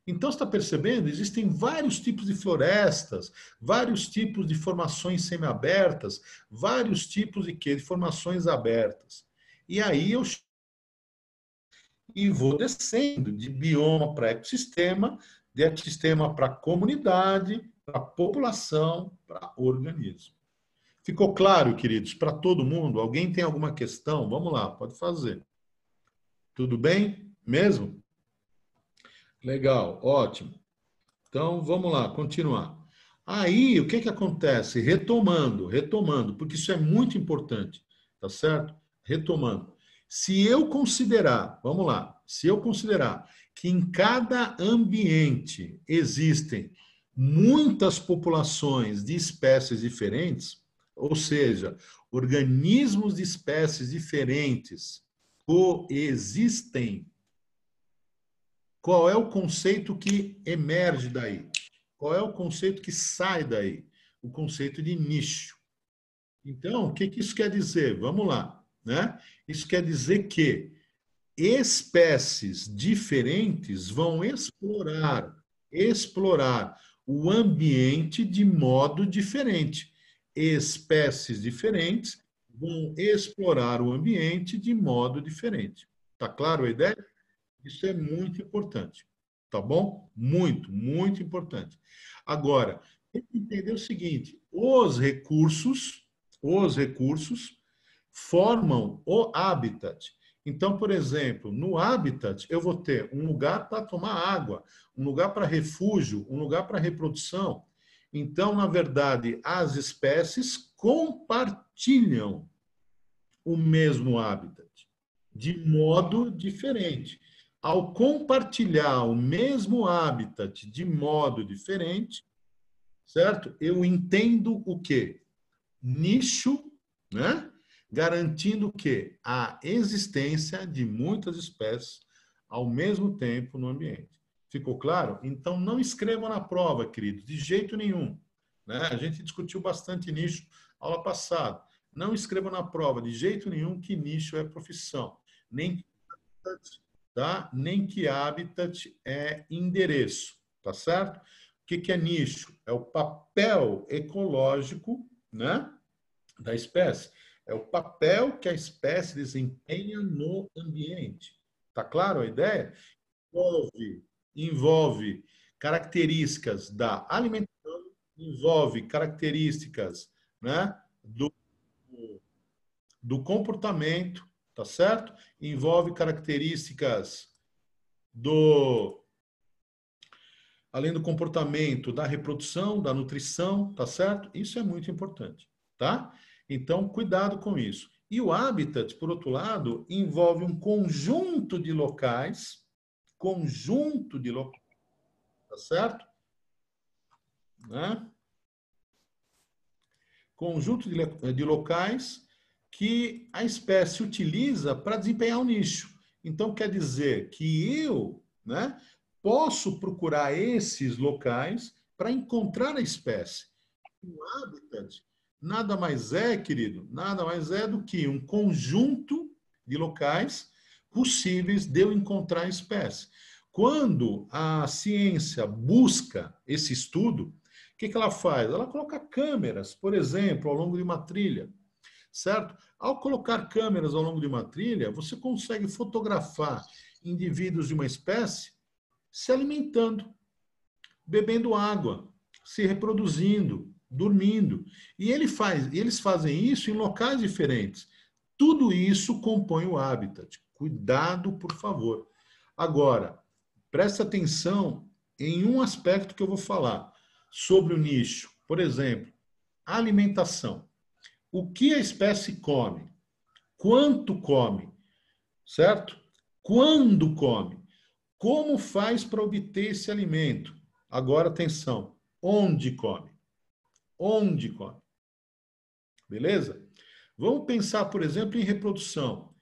Então, você está percebendo? Existem vários tipos de florestas, vários tipos de formações semiabertas, vários tipos de quê? De formações abertas. E aí eu vou descendo de bioma para ecossistema, de ecossistema para comunidade, para população, para organismo. Ficou claro, queridos, para todo mundo? Alguém tem alguma questão? Vamos lá, pode fazer. Tudo bem? Mesmo? Legal, ótimo. Então, vamos lá, continuar. Aí, o que acontece? Retomando, porque isso é muito importante, tá certo? Retomando. Se eu considerar, vamos lá, se eu considerar que em cada ambiente existem muitas populações de espécies diferentes, ou seja, organismos de espécies diferentes coexistem, qual é o conceito que emerge daí? Qual é o conceito que sai daí? O conceito de nicho. Então, o que isso quer dizer? Vamos lá, né? Isso quer dizer que espécies diferentes vão explorar o ambiente de modo diferente. Espécies diferentes vão explorar o ambiente de modo diferente. Tá claro a ideia? Isso é muito importante, tá bom? Muito, muito importante. Agora, tem que entender o seguinte, os recursos formam o habitat. Então, por exemplo, no habitat, eu vou ter um lugar para tomar água, um lugar para refúgio, um lugar para reprodução. Então, na verdade, as espécies compartilham o mesmo habitat, de modo diferente. Ao compartilhar o mesmo habitat de modo diferente, certo? Eu entendo o quê? Nicho, né? Garantindo que a existência de muitas espécies ao mesmo tempo no ambiente. Ficou claro? Então, não escrevam na prova, queridos, de jeito nenhum. Né? A gente discutiu bastante nicho aula passada. Não escrevam na prova de jeito nenhum que nicho é profissão, nem tá? Nem que habitat é endereço, tá certo? O que é nicho? É o papel ecológico, né, da espécie. É o papel que a espécie desempenha no ambiente. Tá claro a ideia? Envolve características da alimentação, envolve características, né, do comportamento, tá certo? Envolve características além do comportamento, da reprodução, da nutrição, tá certo? Isso é muito importante, tá? Então, cuidado com isso. E o habitat, por outro lado, envolve um conjunto de locais, tá certo? Né? Conjunto de locais que a espécie utiliza para desempenhar um nicho. Então, quer dizer que eu, né, posso procurar esses locais para encontrar a espécie. O habitat nada mais é, querido, nada mais é do que um conjunto de locais possíveis de eu encontrar a espécie. Quando a ciência busca esse estudo, o que ela faz? Ela coloca câmeras, por exemplo, ao longo de uma trilha, certo? Ao colocar câmeras ao longo de uma trilha, você consegue fotografar indivíduos de uma espécie se alimentando, bebendo água, se reproduzindo, dormindo. E eles fazem isso em locais diferentes. Tudo isso compõe o habitat. Cuidado, por favor. Agora, preste atenção em um aspecto que eu vou falar sobre o nicho. Por exemplo, a alimentação. O que a espécie come? Quanto come? Certo? Quando come? Como faz para obter esse alimento? Agora, atenção. Onde come? Onde come? Beleza? Vamos pensar, por exemplo, em reprodução.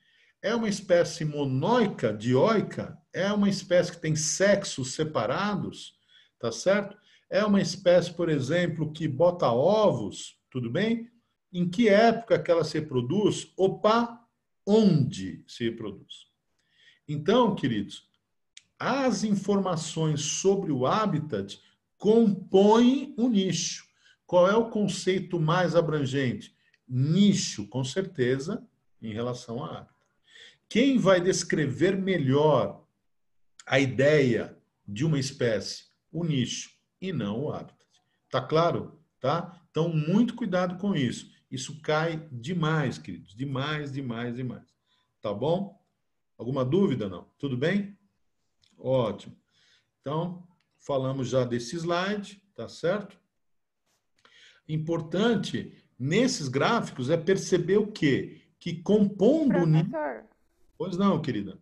É uma espécie monóica, dioica? É uma espécie que tem sexos separados? Tá certo? É uma espécie, por exemplo, que bota ovos? Tudo bem? Em que época que ela se reproduz? Opa, onde se reproduz? Então, queridos, as informações sobre o habitat compõem o nicho. Qual é o conceito mais abrangente? Nicho, com certeza, em relação ao habitat. Quem vai descrever melhor a ideia de uma espécie? O nicho, e não o habitat. Tá claro? Tá? Então, muito cuidado com isso. Isso cai demais, queridos. Demais, demais, demais. Tá bom? Alguma dúvida, não? Tudo bem? Ótimo. Então, falamos já desse slide, tá certo? Importante, nesses gráficos, é perceber o quê? Que compondo...
Professor,
Pois não, querida.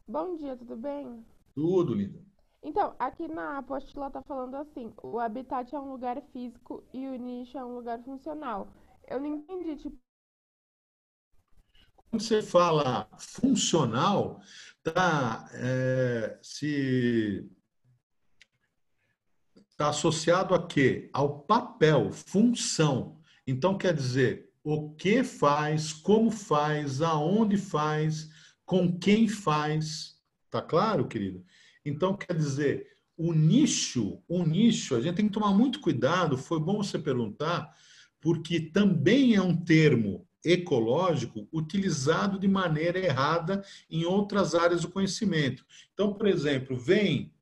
bom dia, tudo bem?
Tudo, linda.
Então, aqui na apostila tá falando assim, o habitat é um lugar físico e o nicho é um lugar funcional. Eu não entendi, tipo,
Quando você fala funcional, está associado a quê? Ao papel, função. Então, quer dizer, o que faz, como faz, aonde faz, com quem faz. Tá claro, querido? Então, quer dizer, o nicho, a gente tem que tomar muito cuidado, foi bom você perguntar, porque também é um termo ecológico utilizado de maneira errada em outras áreas do conhecimento. Então, por exemplo, vem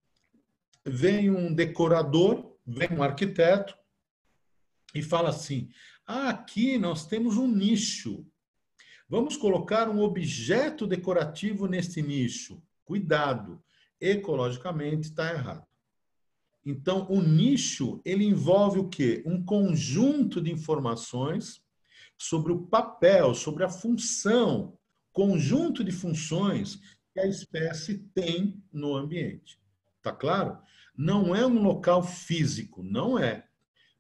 um decorador, vem um arquiteto e fala assim: aqui nós temos um nicho. Vamos colocar um objeto decorativo nesse nicho. Cuidado, ecologicamente está errado. Então, o nicho, ele envolve o quê? Um conjunto de informações sobre o papel, sobre a função, conjunto de funções que a espécie tem no ambiente. Tá claro? Não é um local físico, não é.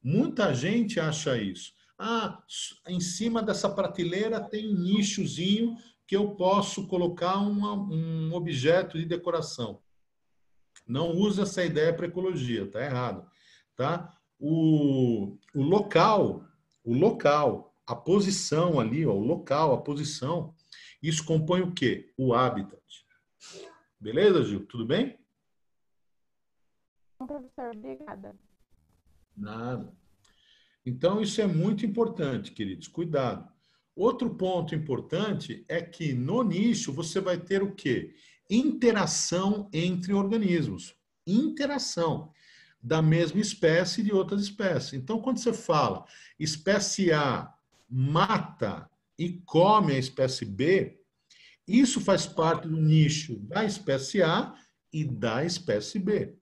Muita gente acha isso. Ah, em cima dessa prateleira tem um nichozinho que eu posso colocar um objeto de decoração. Não use essa ideia para ecologia, tá errado. Tá? O local, a posição ali, ó, o local, a posição, isso compõe o quê? O habitat. Beleza, Gil? Tudo bem?
Professor, obrigada.
Nada. Então, isso é muito importante, queridos. Cuidado. Outro ponto importante é que no nicho você vai ter o quê? Interação entre organismos. Interação da mesma espécie e de outras espécies. Então, quando você fala espécie A mata e come a espécie B, isso faz parte do nicho da espécie A e da espécie B.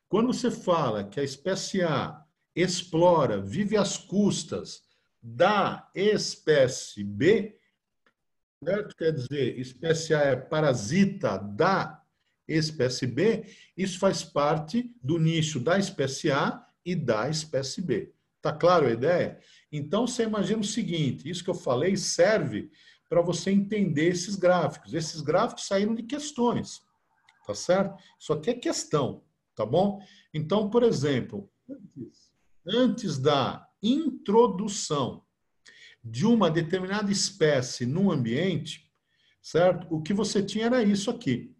Quando você fala que a espécie A explora, vive às custas da espécie B, certo? Quer dizer, espécie A é parasita da espécie B, isso faz parte do nicho da espécie A e da espécie B. Tá claro a ideia? Então, você imagina o seguinte, isso que eu falei serve para você entender esses gráficos. Esses gráficos saíram de questões, tá certo? Isso aqui é questão, tá bom? Então, por exemplo, antes da introdução de uma determinada espécie no ambiente, certo? O que você tinha era isso aqui,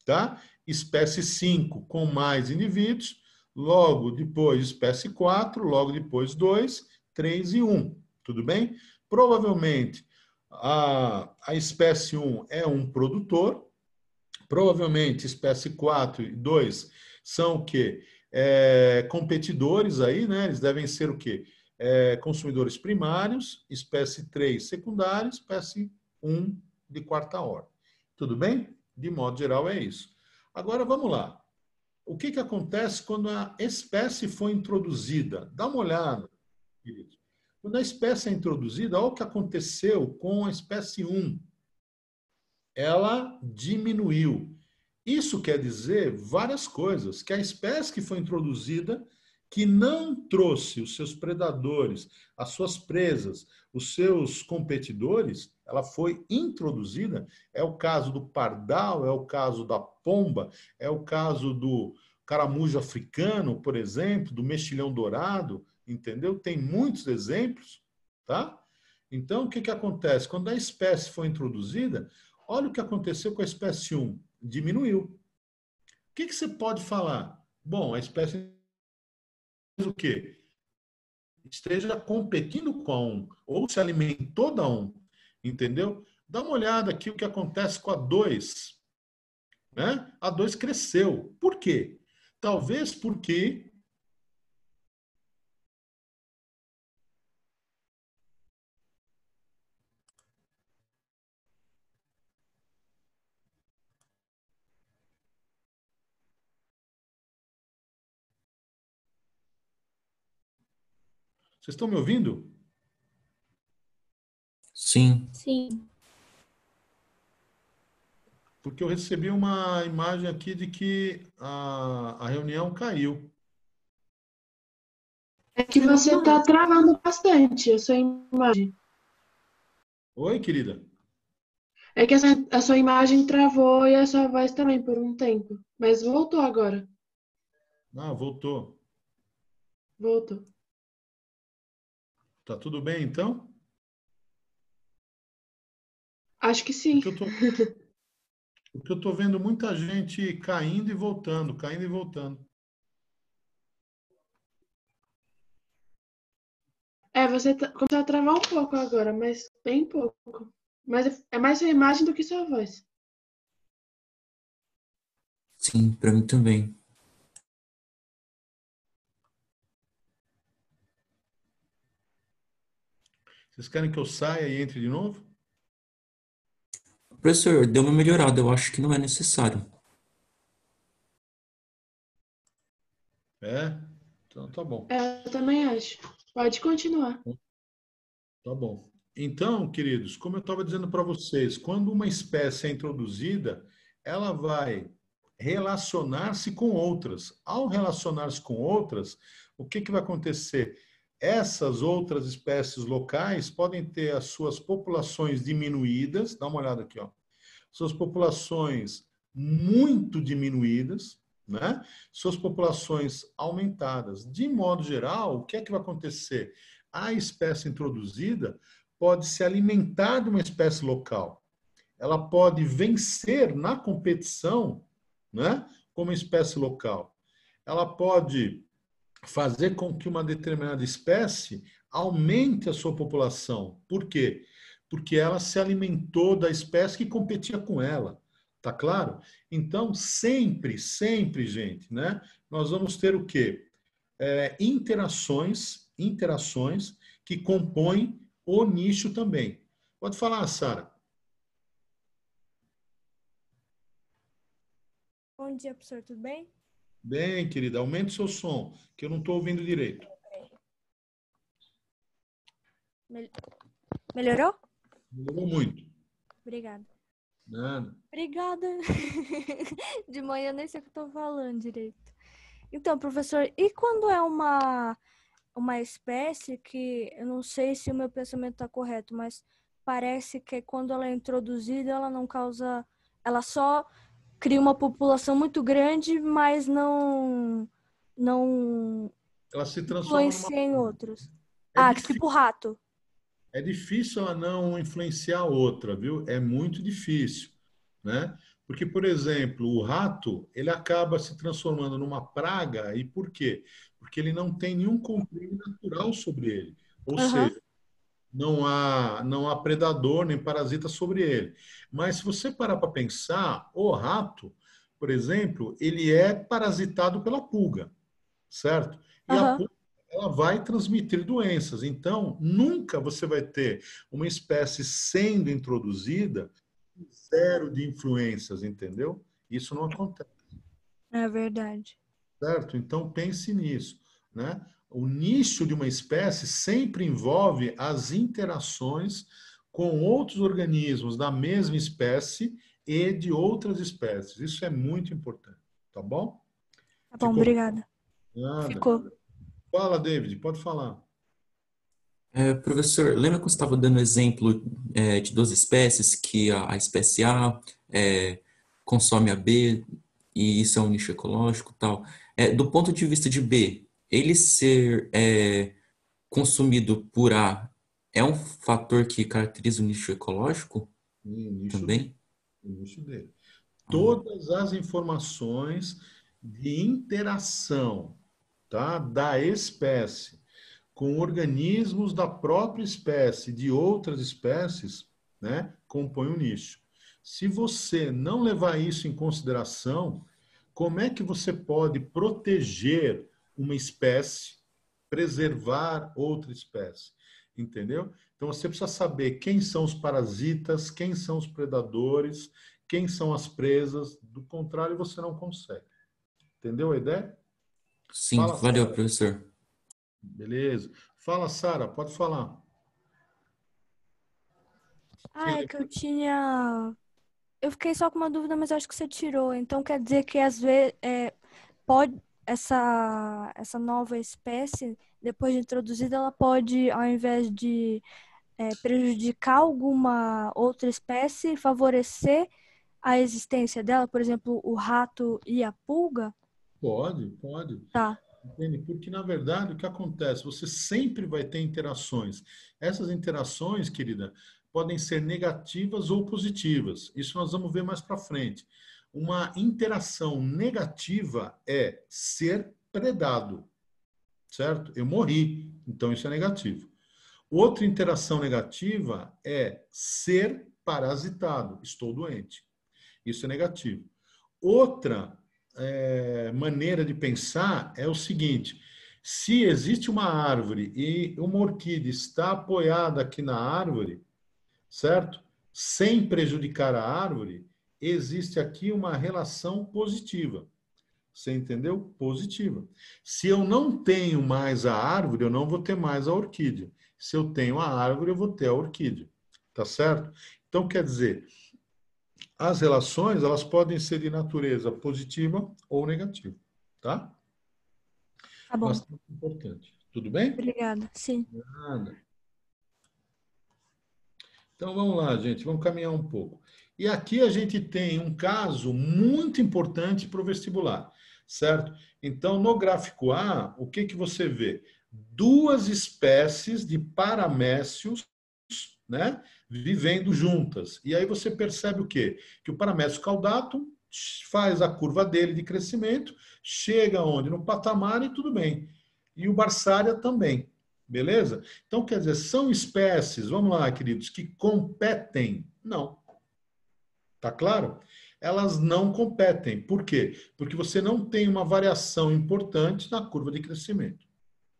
tá? Espécie 5 com mais indivíduos, logo depois espécie 4, logo depois 2, 3 e 1, tudo bem? Provavelmente a espécie 1 é um produtor, provavelmente espécie 4 e 2 são o quê? Competidores aí, né? Eles devem ser o quê? Consumidores primários, espécie 3 secundária, espécie 1 de quarta ordem. Tudo bem? De modo geral é isso. Agora vamos lá. O que acontece quando a espécie foi introduzida? Dá uma olhada, queridos. Quando a espécie é introduzida, olha o que aconteceu com a espécie 1. Ela diminuiu. Isso quer dizer várias coisas, que a espécie que foi introduzida, que não trouxe os seus predadores, as suas presas, os seus competidores, ela foi introduzida. É o caso do pardal, é o caso da pomba, é o caso do caramujo africano, por exemplo, do mexilhão dourado, entendeu? Tem muitos exemplos, tá? Então, o que acontece? Quando a espécie foi introduzida, olha o que aconteceu com a espécie 1. Diminuiu. O que você pode falar? Bom, a espécie o quê? Esteja competindo com a 1, ou se alimentou da 1, entendeu? Dá uma olhada aqui o que acontece com a 2. Né? A 2 cresceu. Por quê? Talvez porque vocês estão me ouvindo?
Sim.
Sim.
Porque eu recebi uma imagem aqui de que a reunião caiu.
É que você está travando bastante a sua imagem.
Oi, querida.
É que a sua imagem travou e a sua voz também por um tempo. Mas voltou agora.
Ah, voltou.
Voltou.
Tá tudo bem, então?
Acho que sim.
Porque eu estou vendo muita gente caindo e voltando, caindo e voltando.
Você começou a travar um pouco agora, mas bem pouco. Mas é mais sua imagem do que sua voz.
Sim, para mim também.
Vocês querem que eu saia e entre de novo?
Professor, deu uma melhorada, eu acho que não é necessário.
É? Então tá bom.
Eu também acho. Pode continuar.
Tá bom. Então, queridos, como eu estava dizendo para vocês, quando uma espécie é introduzida, ela vai relacionar-se com outras. Ao relacionar-se com outras, o que vai acontecer? Essas outras espécies locais podem ter as suas populações diminuídas, dá uma olhada aqui, ó, suas populações muito diminuídas, né? Suas populações aumentadas. De modo geral, o que é que vai acontecer? A espécie introduzida pode se alimentar de uma espécie local. Ela pode vencer na competição, né, como espécie local. Ela pode fazer com que uma determinada espécie aumente a sua população. Por quê? Porque ela se alimentou da espécie que competia com ela. Tá claro? Então, sempre, gente, né, nós vamos ter o quê? Interações que compõem o nicho também. Pode falar, Sara.
Bom dia, professor, tudo bem?
Bem, querida, aumente o seu som, que eu não estou ouvindo direito.
Melhorou?
Melhorou muito.
Obrigada.
Nada.
Obrigada. De manhã eu nem sei o que eu estou falando direito. Então, professor, e quando é uma espécie que, eu não sei se o meu pensamento está correto, mas parece que quando ela é introduzida, ela não causa... Ela só cria uma população muito grande, mas não
ela se transforma
influencia em outros.
Difícil.
Tipo rato.
É difícil ela não influenciar a outra, viu? É muito difícil, né? Porque, por exemplo, o rato, ele acaba se transformando numa praga, e por quê? Porque ele não tem nenhum controle natural sobre ele. Ou seja, não há predador nem parasita sobre ele. Mas se você parar para pensar, o rato, por exemplo, ele é parasitado pela pulga, certo? E a pulga, ela vai transmitir doenças. Então, nunca você vai ter uma espécie sendo introduzida zero de influências, entendeu? Isso não acontece.
É verdade.
Certo? Então, pense nisso, né? O nicho de uma espécie sempre envolve as interações com outros organismos da mesma espécie e de outras espécies. Isso é muito importante, tá bom?
Tá bom, obrigada.
Nada.
Ficou.
Fala, David, pode falar.
Professor, lembra que você estava dando exemplo de duas espécies, que a espécie A consome a B, e isso é um nicho ecológico e tal. Do ponto de vista de B, ele ser consumido por A é um fator que caracteriza o nicho ecológico também?
O nicho dele. Todas as informações de interação, tá, da espécie com organismos da própria espécie, de outras espécies, né, compõem o nicho. Se você não levar isso em consideração, como é que você pode proteger uma espécie, preservar outra espécie? Entendeu? Então você precisa saber quem são os parasitas, quem são os predadores, quem são as presas. Do contrário, você não consegue. Entendeu a ideia?
Sim, valeu, professor.
Beleza. Fala, Sara, pode falar.
É que eu fiquei só com uma dúvida, mas acho que você tirou. Então quer dizer que às vezes pode essa nova espécie, depois de introduzida, ela pode, ao invés de prejudicar alguma outra espécie, favorecer a existência dela, por exemplo, o rato e a pulga?
Pode.
Tá.
Entende? Porque, na verdade, o que acontece? Você sempre vai ter interações. Essas interações, querida, podem ser negativas ou positivas. Isso nós vamos ver mais para frente. Uma interação negativa é ser predado, certo? Eu morri, então isso é negativo. Outra interação negativa é ser parasitado, estou doente. Isso é negativo. Outra maneira de pensar é o seguinte: se existe uma árvore e uma orquídea está apoiada aqui na árvore, certo? Sem prejudicar a árvore, existe aqui uma relação positiva. Você entendeu? Positiva. Se eu não tenho mais a árvore, eu não vou ter mais a orquídea. Se eu tenho a árvore, eu vou ter a orquídea. Tá certo? Então, quer dizer, as relações, elas podem ser de natureza positiva ou negativa, tá?
Tá bom.
Bastante importante. Tudo bem?
Obrigada. Sim.
Nada. Então vamos lá, gente, vamos caminhar um pouco. E aqui a gente tem um caso muito importante para o vestibular, certo? Então, no gráfico A, o que que você vê? Duas espécies de paramécios, né, vivendo juntas. E aí você percebe o quê? Que o paramécio caudatum faz a curva dele de crescimento, chega onde? No patamar e tudo bem. E o Barsária também. Beleza? Então, quer dizer, são espécies, vamos lá, queridos, que competem? Não. Tá claro? Elas não competem. Por quê? Porque você não tem uma variação importante na curva de crescimento.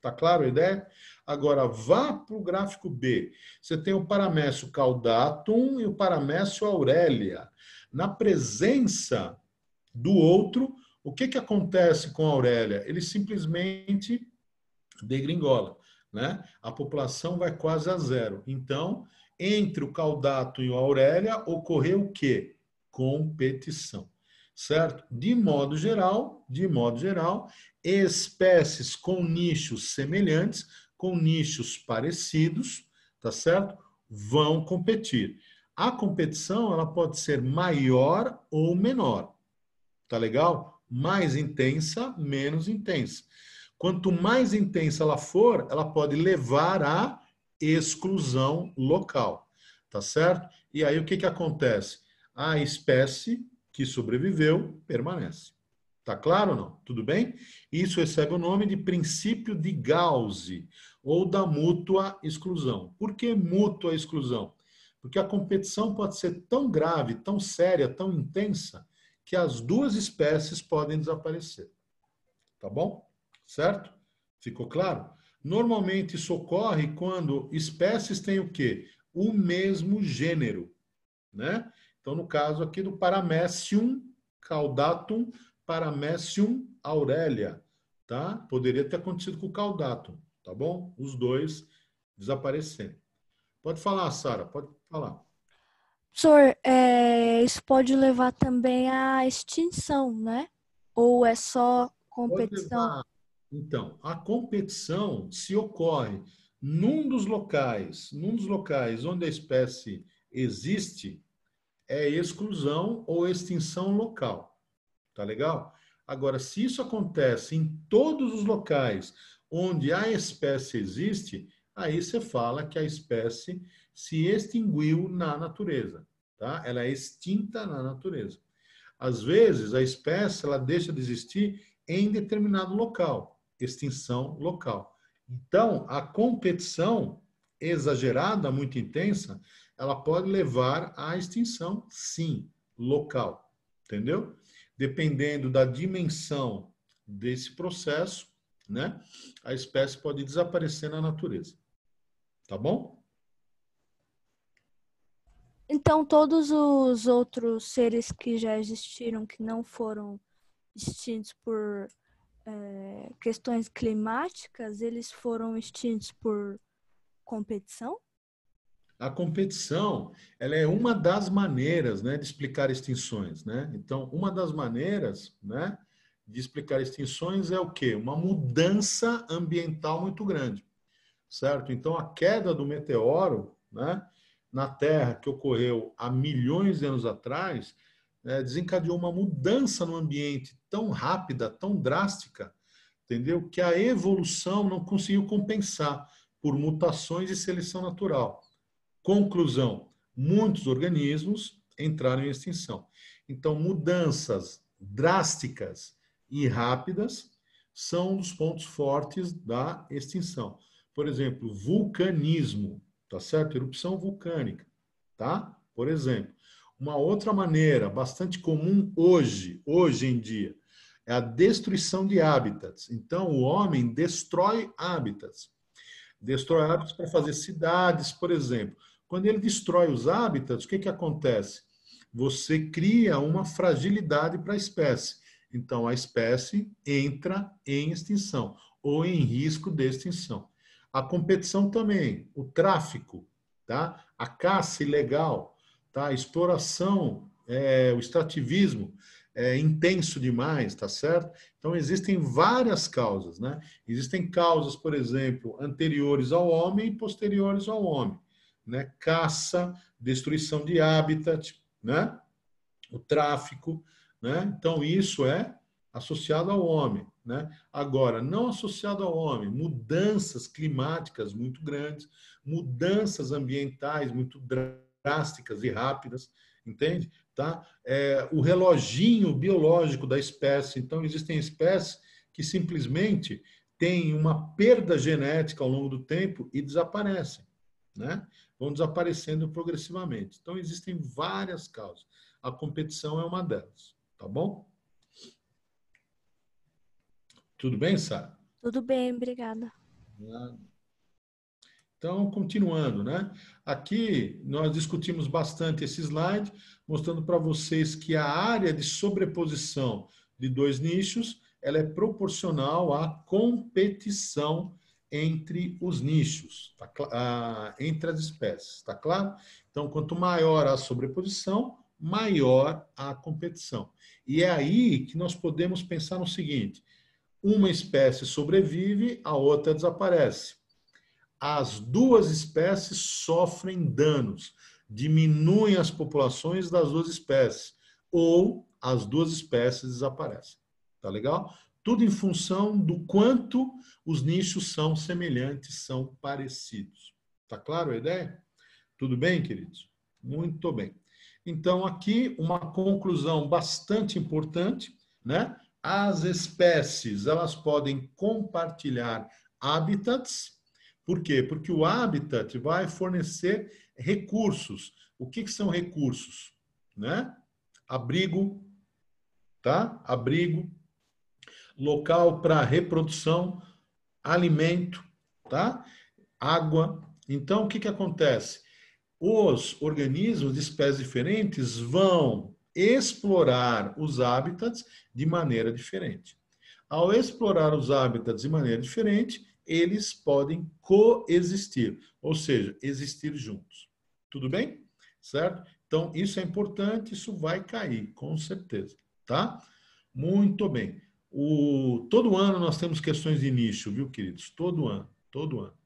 Tá claro a ideia? Agora, vá para o gráfico B. Você tem o paramécio caudatum e o paramécio aurelia. Na presença do outro, o que que acontece com a aurelia? Ele simplesmente degringola, né? A população vai quase a zero. Então, entre o caudato e o aurelia, ocorreu o quê? Competição, certo? De modo geral, espécies com nichos semelhantes, com nichos parecidos, tá certo? Vão competir. A competição, ela pode ser maior ou menor. Tá legal? Mais intensa, menos intensa. Quanto mais intensa ela for, ela pode levar à exclusão local, tá certo? E aí o que que acontece? A espécie que sobreviveu permanece. Tá claro ou não? Tudo bem? Isso recebe o nome de princípio de Gauss ou da mútua exclusão. Por que mútua exclusão? Porque a competição pode ser tão grave, tão séria, tão intensa, que as duas espécies podem desaparecer. Tá bom? Certo? Ficou claro? Normalmente isso ocorre quando espécies têm o quê? O mesmo gênero, né? Então, no caso aqui do Paramecium caudatum, Paramecium aurelia, tá? Poderia ter acontecido com o caudatum, tá bom? Os dois desaparecendo. Pode falar, Sara, pode falar.
Professor, isso pode levar também à extinção, né? Ou é só competição?
Então, a competição se ocorre num dos locais onde a espécie existe, é exclusão ou extinção local. Tá legal? Agora, se isso acontece em todos os locais onde a espécie existe, aí você fala que a espécie se extinguiu na natureza, tá? Ela é extinta na natureza. Às vezes, a espécie ela deixa de existir em determinado local, extinção local. Então, a competição exagerada, muito intensa, ela pode levar à extinção, sim, local. Entendeu? Dependendo da dimensão desse processo, né, a espécie pode desaparecer na natureza. Tá bom?
Então, todos os outros seres que já existiram, que não foram extintos por questões climáticas, eles foram extintos por competição?
A competição, ela é uma das maneiras, né, de explicar extinções, né? Então, uma das maneiras, né, de explicar extinções é o quê? Uma mudança ambiental muito grande, certo? Então, a queda do meteoro, né, na Terra, que ocorreu há milhões de anos atrás, desencadeou uma mudança no ambiente tão rápida, tão drástica, entendeu? Que a evolução não conseguiu compensar por mutações e seleção natural. Conclusão, muitos organismos entraram em extinção. Então, mudanças drásticas e rápidas são os pontos fortes da extinção. Por exemplo, vulcanismo, tá certo? Erupção vulcânica, tá? Por exemplo. Uma outra maneira bastante comum hoje em dia, é a destruição de hábitats. Então, o homem destrói hábitats. Destrói hábitats para fazer cidades, por exemplo. Quando ele destrói os hábitats, o que que acontece? Você cria uma fragilidade para a espécie. Então, a espécie entra em extinção ou em risco de extinção. A competição também, o tráfico, tá? A caça ilegal, tá? A exploração o extrativismo é intenso demais, tá certo? Então, existem várias causas, né? Existem causas, por exemplo, anteriores ao homem e posteriores ao homem, né? Caça, destruição de habitat, né? O tráfico, né? Então, isso é associado ao homem, né? Agora, não associado ao homem, mudanças climáticas muito grandes, mudanças ambientais muito drásticas e rápidas, entende? Tá? O reloginho biológico da espécie. Então, existem espécies que simplesmente têm uma perda genética ao longo do tempo e desaparecem, né? Vão desaparecendo progressivamente. Então, existem várias causas. A competição é uma delas, tá bom? Tudo bem, Sara?
Tudo bem, obrigada.
Então, continuando, né? Aqui nós discutimos bastante esse slide, mostrando para vocês que a área de sobreposição de dois nichos, ela é proporcional à competição entre os nichos, entre as espécies, tá claro? Então, quanto maior a sobreposição, maior a competição. E é aí que nós podemos pensar no seguinte: uma espécie sobrevive, a outra desaparece. As duas espécies sofrem danos, diminuem as populações das duas espécies, ou as duas espécies desaparecem. Tá legal? Tudo em função do quanto os nichos são semelhantes, são parecidos. Tá claro a ideia? Tudo bem, queridos? Muito bem. Então, aqui uma conclusão bastante importante, né? As espécies, elas podem compartilhar hábitats. Por quê? Porque o habitat vai fornecer recursos. O que são recursos? Né? Abrigo, tá? Abrigo, local para reprodução, alimento, tá? Água. Então, o que acontece? Os organismos de espécies diferentes vão explorar os hábitats de maneira diferente. Ao explorar os hábitats de maneira diferente, eles podem coexistir, ou seja, existir juntos. Tudo bem? Certo? Então, isso é importante, isso vai cair, com certeza. Tá? Muito bem. Todo ano nós temos questões de nicho, viu, queridos? Todo ano, todo ano.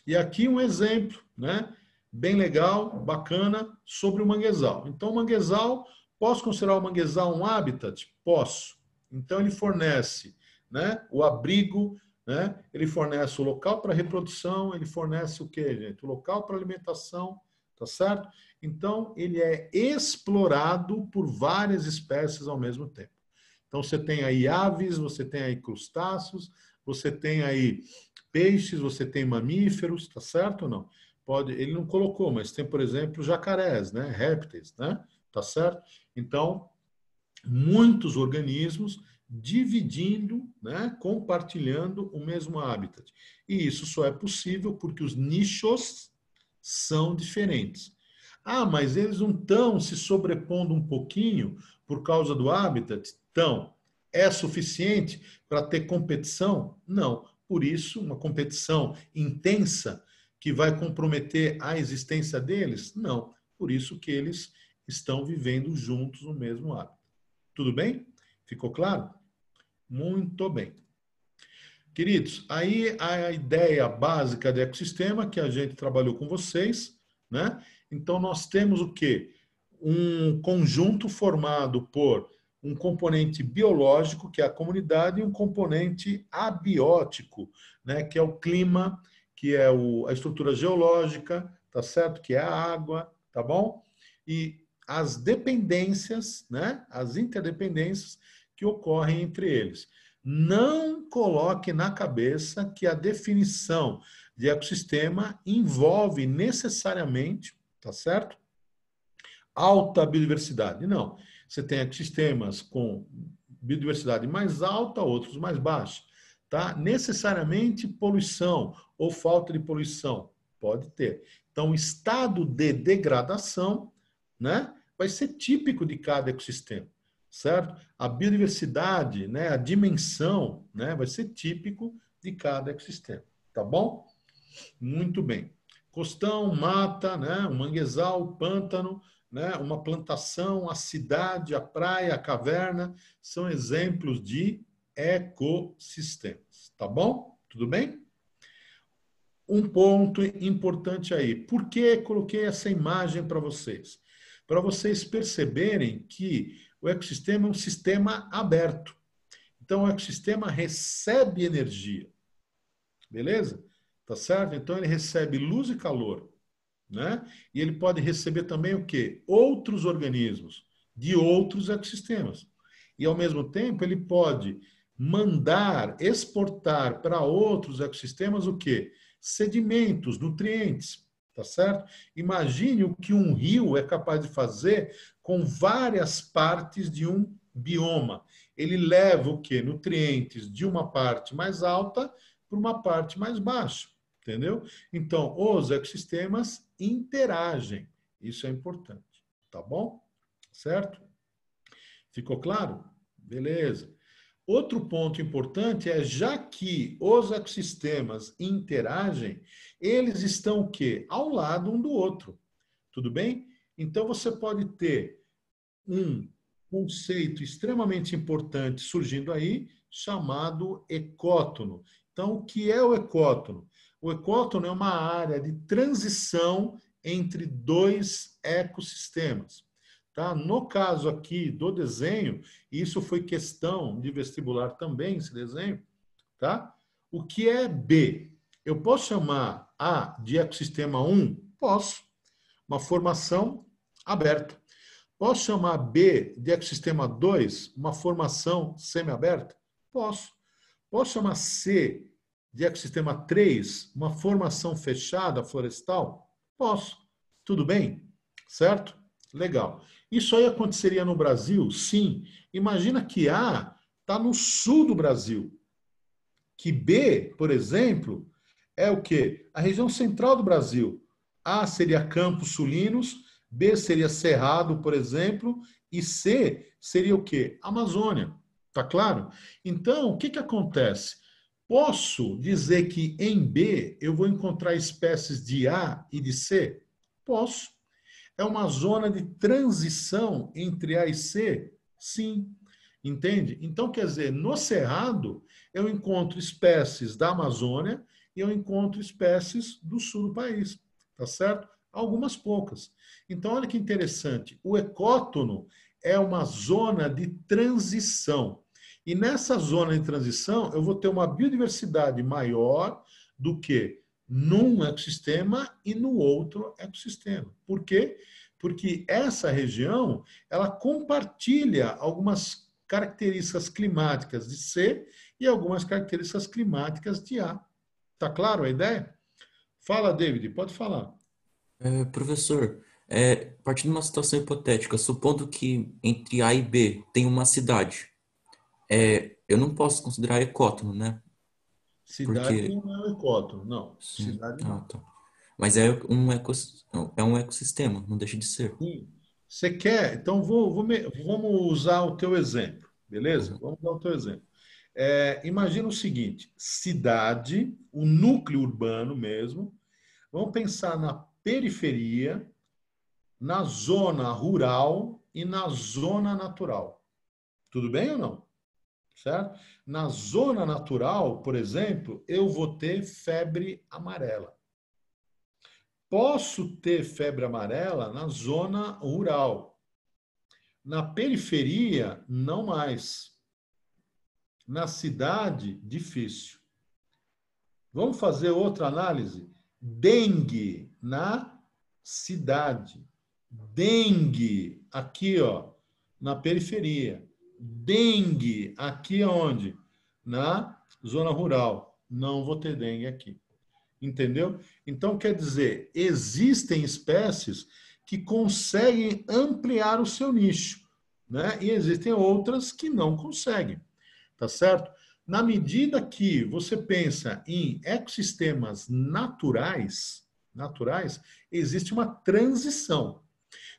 E aqui um exemplo, né? Bem legal, bacana, sobre o manguezal. Então, o manguezal, posso considerar o manguezal um habitat? Posso. Então, ele fornece, né, o abrigo, né? Ele fornece o local para reprodução, ele fornece o quê, gente? O local para alimentação, tá certo? Então, ele é explorado por várias espécies ao mesmo tempo. Então, você tem aí aves, você tem aí crustáceos, você tem aí peixes, você tem mamíferos, tá certo ou não? Ele não colocou, mas tem, por exemplo, jacarés, né? Répteis, né? Tá certo? Então, muitos organismos dividindo, né? Compartilhando o mesmo habitat. E isso só é possível porque os nichos são diferentes. Ah, mas eles não estão se sobrepondo um pouquinho por causa do habitat? Então, é suficiente para ter competição? Não. Por isso, uma competição intensa que vai comprometer a existência deles? Não. Por isso que eles estão vivendo juntos no mesmo hábito. Tudo bem? Ficou claro? Muito bem. Queridos, aí a ideia básica do ecossistema que a gente trabalhou com vocês, né? Então, nós temos o quê? Um conjunto formado por um componente biológico, que é a comunidade, e um componente abiótico, né? Que é o clima, que é a estrutura geológica, tá certo? Que é a água, tá bom? E as dependências, né? As interdependências que ocorrem entre eles. Não coloque na cabeça que a definição de ecossistema envolve necessariamente, tá certo? Alta biodiversidade. Não. Você tem ecossistemas com biodiversidade mais alta, outros mais baixa. Tá? Necessariamente poluição ou falta de poluição. Pode ter. Então, estado de degradação, né, vai ser típico de cada ecossistema, certo? A biodiversidade, né, a dimensão, né, vai ser típico de cada ecossistema. Tá bom? Muito bem. Costão, mata, né, um manguezal, pântano, né? Uma plantação, a cidade, a praia, a caverna, são exemplos de ecossistemas. Tá bom? Tudo bem? Um ponto importante aí. Por que coloquei essa imagem para vocês? Para vocês perceberem que o ecossistema é um sistema aberto. Então, o ecossistema recebe energia. Beleza? Tá certo? Então, ele recebe luz e calor, né? E ele pode receber também o quê? Outros organismos de outros ecossistemas. E, ao mesmo tempo, ele pode mandar, exportar para outros ecossistemas o quê? Sedimentos, nutrientes, tá certo? Imagine o que um rio é capaz de fazer com várias partes de um bioma. Ele leva o quê? Nutrientes de uma parte mais alta para uma parte mais baixa, entendeu? Então, os ecossistemas interagem. Isso é importante, tá bom? Certo? Ficou claro? Beleza. Outro ponto importante é, já que os ecossistemas interagem, eles estão o quê? Ao lado um do outro. Tudo bem? Então, você pode ter um conceito extremamente importante surgindo aí, chamado ecótono. Então, o que é o ecótono? O ecótono é uma área de transição entre dois ecossistemas. Tá? No caso aqui do desenho, isso foi questão de vestibular também, esse desenho, tá? O que é B? Eu posso chamar A de ecossistema 1? Posso. Uma formação aberta. Posso chamar B de ecossistema 2? Uma formação semiaberta? Posso. Posso chamar C de ecossistema 3? Uma formação fechada florestal? Posso. Tudo bem? Certo? Legal. Isso aí aconteceria no Brasil? Sim. Imagina que A está no sul do Brasil. Que B, por exemplo, é o quê? A região central do Brasil. A seria Campos Sulinos, B seria Cerrado, por exemplo, e C seria o quê? Amazônia. Tá claro? Então, o que que acontece? Posso dizer que em B eu vou encontrar espécies de A e de C? Posso. É uma zona de transição entre A e C? Sim. Entende? Então, quer dizer, no Cerrado, eu encontro espécies da Amazônia e eu encontro espécies do sul do país. Tá certo? Algumas poucas. Então, olha que interessante. O ecótono é uma zona de transição. E nessa zona de transição, eu vou ter uma biodiversidade maior do que num ecossistema e no outro ecossistema. Por quê? Porque essa região, ela compartilha algumas características climáticas de C e algumas características climáticas de A. Tá claro a ideia? Fala, David, pode falar.
Professor, partindo de uma situação hipotética, supondo que entre A e B tem uma cidade, eu não posso considerar ecótono, né?
Cidade
Porque...
não é um ecótono, não.
Sim.
Cidade não.
Tá. Mas é um ecossistema, não deixa de ser.
Sim. Você quer? Então, vamos usar o teu exemplo, beleza?
Uhum.
Vamos usar o teu exemplo. Imagina o seguinte, cidade, o núcleo urbano mesmo, vamos pensar na periferia, na zona rural e na zona natural. Tudo bem ou não? Certo? Na zona natural, por exemplo, eu vou ter febre amarela. Posso ter febre amarela na zona rural. Na periferia, não mais. Na cidade, difícil. Vamos fazer outra análise? Dengue na cidade. Dengue aqui, ó, na periferia. Dengue aqui onde? Na zona rural. Não vou ter dengue aqui. Entendeu? Então, quer dizer, existem espécies que conseguem ampliar o seu nicho, né? E existem outras que não conseguem, tá certo? Na medida que você pensa em ecossistemas naturais, existe uma transição.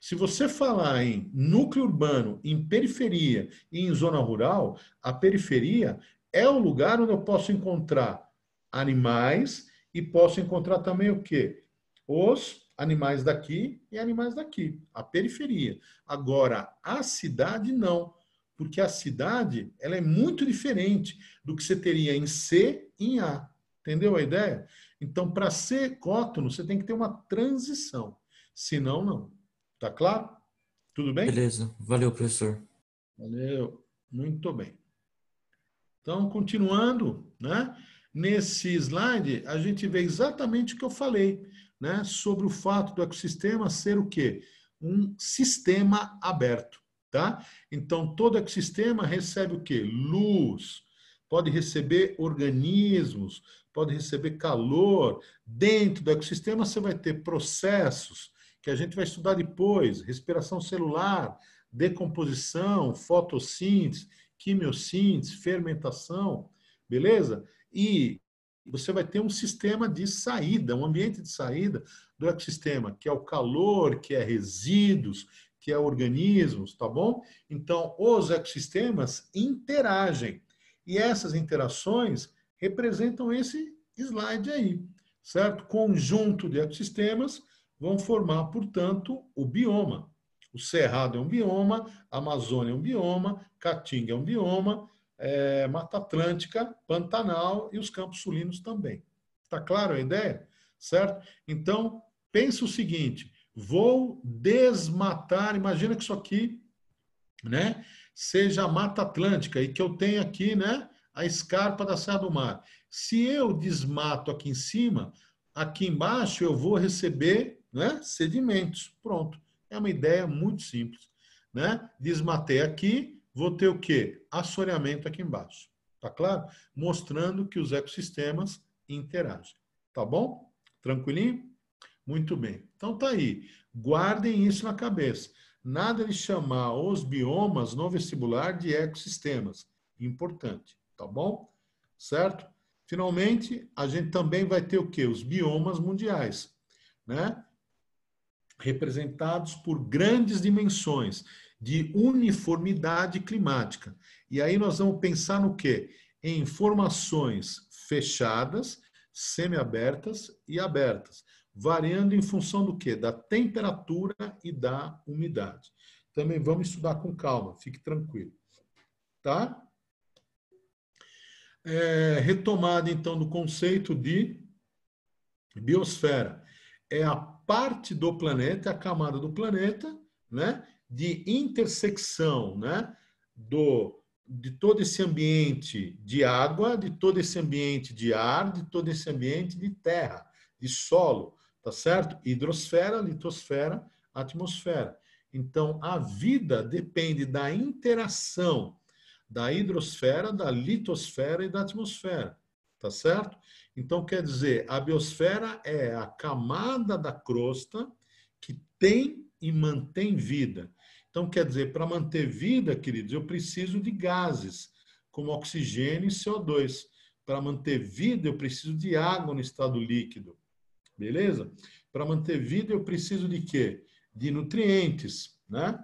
Se você falar em núcleo urbano, em periferia e em zona rural, a periferia é o lugar onde eu posso encontrar animais e posso encontrar também o quê? Os Animais daqui e animais daqui, a periferia. Agora, a cidade não, porque a cidade ela é muito diferente do que você teria em C e em A. Entendeu a ideia? Então, para ser cótono, você tem que ter uma transição. Senão, não. Tá claro? Tudo bem?
Beleza. Valeu, professor.
Valeu. Muito bem. Então, continuando, né? Nesse slide, a gente vê exatamente o que eu falei, né? Sobre o fato do ecossistema ser o quê? Um sistema aberto, tá? Então, todo ecossistema recebe o quê? Luz, pode receber organismos, pode receber calor. Dentro do ecossistema, você vai ter processos que a gente vai estudar depois, respiração celular, decomposição, fotossíntese, quimiossíntese, fermentação, beleza? E você vai ter um sistema de saída, um ambiente de saída do ecossistema, que é o calor, que é resíduos, que é organismos, tá bom? Então, os ecossistemas interagem. E essas interações representam esse slide aí, certo? Conjunto de ecossistemas vão formar, portanto, o bioma. O Cerrado é um bioma, a Amazônia é um bioma, Caatinga é um bioma, Mata Atlântica, Pantanal e os Campos Sulinos também. Está claro a ideia? Certo? Então, pensa o seguinte, vou desmatar, imagina que isso aqui, né, seja a Mata Atlântica e que eu tenha aqui, né, a escarpa da Serra do Mar. Se eu desmato aqui em cima, aqui embaixo eu vou receber, né, sedimentos. Pronto. É uma ideia muito simples, né? Desmatei aqui, vou ter o quê? Assoreamento aqui embaixo. Tá claro? Mostrando que os ecossistemas interagem. Tá bom? Tranquilinho? Muito bem. Então tá aí. Guardem isso na cabeça. Nada de chamar os biomas no vestibular de ecossistemas. Importante. Tá bom? Certo? Finalmente, a gente também vai ter o quê? Os biomas mundiais, né? Representados por grandes dimensões de uniformidade climática. E aí nós vamos pensar no quê? Em formações fechadas, semiabertas e abertas, variando em função do quê? Da temperatura e da umidade. Também vamos estudar com calma, fique tranquilo. Tá? Retomada, então, do conceito de biosfera. É a parte do planeta, a camada do planeta, né, de intersecção, né, de todo esse ambiente de água, de todo esse ambiente de ar, de todo esse ambiente de terra, de solo, tá certo? Hidrosfera, litosfera, atmosfera. Então, a vida depende da interação da hidrosfera, da litosfera e da atmosfera, tá certo? Então, quer dizer, a biosfera é a camada da crosta que tem e mantém vida. Então, quer dizer, para manter vida, queridos, eu preciso de gases, como oxigênio e CO2. Para manter vida, eu preciso de água no estado líquido. Beleza? Para manter vida, eu preciso de quê? De nutrientes, né?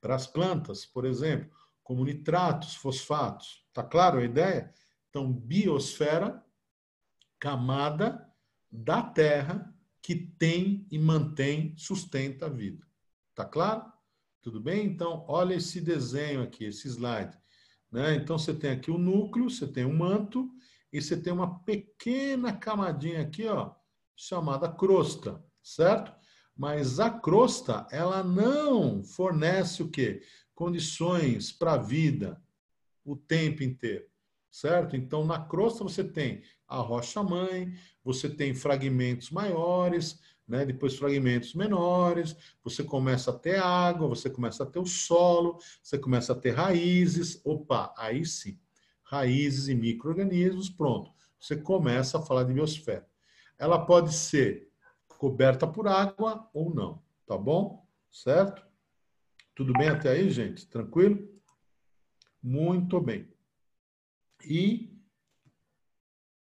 Para as plantas, por exemplo, como nitratos, fosfatos. Tá claro a ideia? Então, biosfera, camada da Terra que tem e mantém, sustenta a vida. Tá claro? Tudo bem? Então, olha esse desenho aqui, esse slide, né? Então, você tem aqui o núcleo, você tem o manto e você tem uma pequena camadinha aqui, ó, chamada crosta, certo? Mas a crosta, ela não fornece o quê? Condições para a vida o tempo inteiro, certo? Então, na crosta você tem a rocha-mãe, você tem fragmentos maiores, né? Depois fragmentos menores, você começa a ter água, você começa a ter o solo, você começa a ter raízes, opa, aí sim, raízes e micro-organismos, pronto, você começa a falar de biosfera. Ela pode ser coberta por água ou não, tá bom? Certo? Tudo bem até aí, gente? Tranquilo? Muito bem. E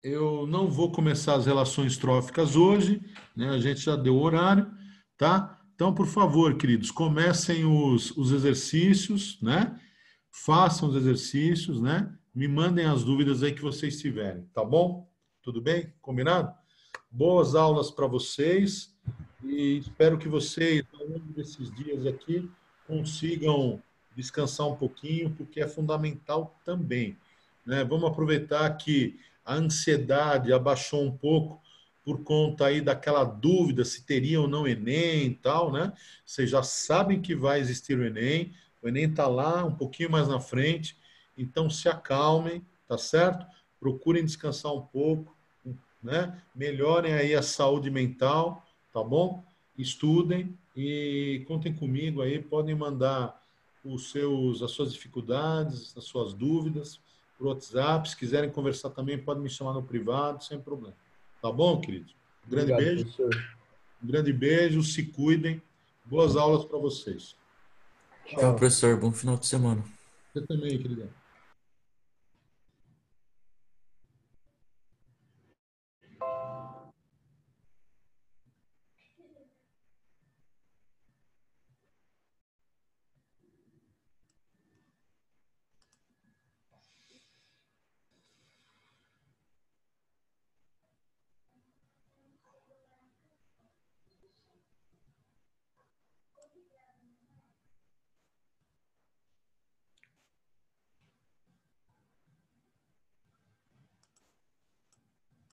eu não vou começar as relações tróficas hoje, né? A gente já deu o horário, tá? Então, por favor, queridos, comecem os exercícios, né? Façam os exercícios, né? Me mandem as dúvidas aí que vocês tiverem, tá bom? Tudo bem? Combinado? Boas aulas para vocês e espero que vocês, ao longo desses dias aqui, consigam descansar um pouquinho, porque é fundamental também, né? Vamos aproveitar que a ansiedade abaixou um pouco por conta aí daquela dúvida se teria ou não Enem e tal, né? Vocês já sabem que vai existir o Enem está lá um pouquinho mais na frente, então se acalmem, tá certo? Procurem descansar um pouco, né? Melhorem aí a saúde mental, tá bom? Estudem e contem comigo aí, podem mandar as suas dificuldades, as suas dúvidas por WhatsApp. Se quiserem conversar também, podem me chamar no privado, sem problema. Tá bom, querido? Um grande
Obrigado,
beijo.
professor.
Um grande beijo, se cuidem. Boas aulas para vocês.
Tchau, professor. Bom final de semana.
Você também, querido.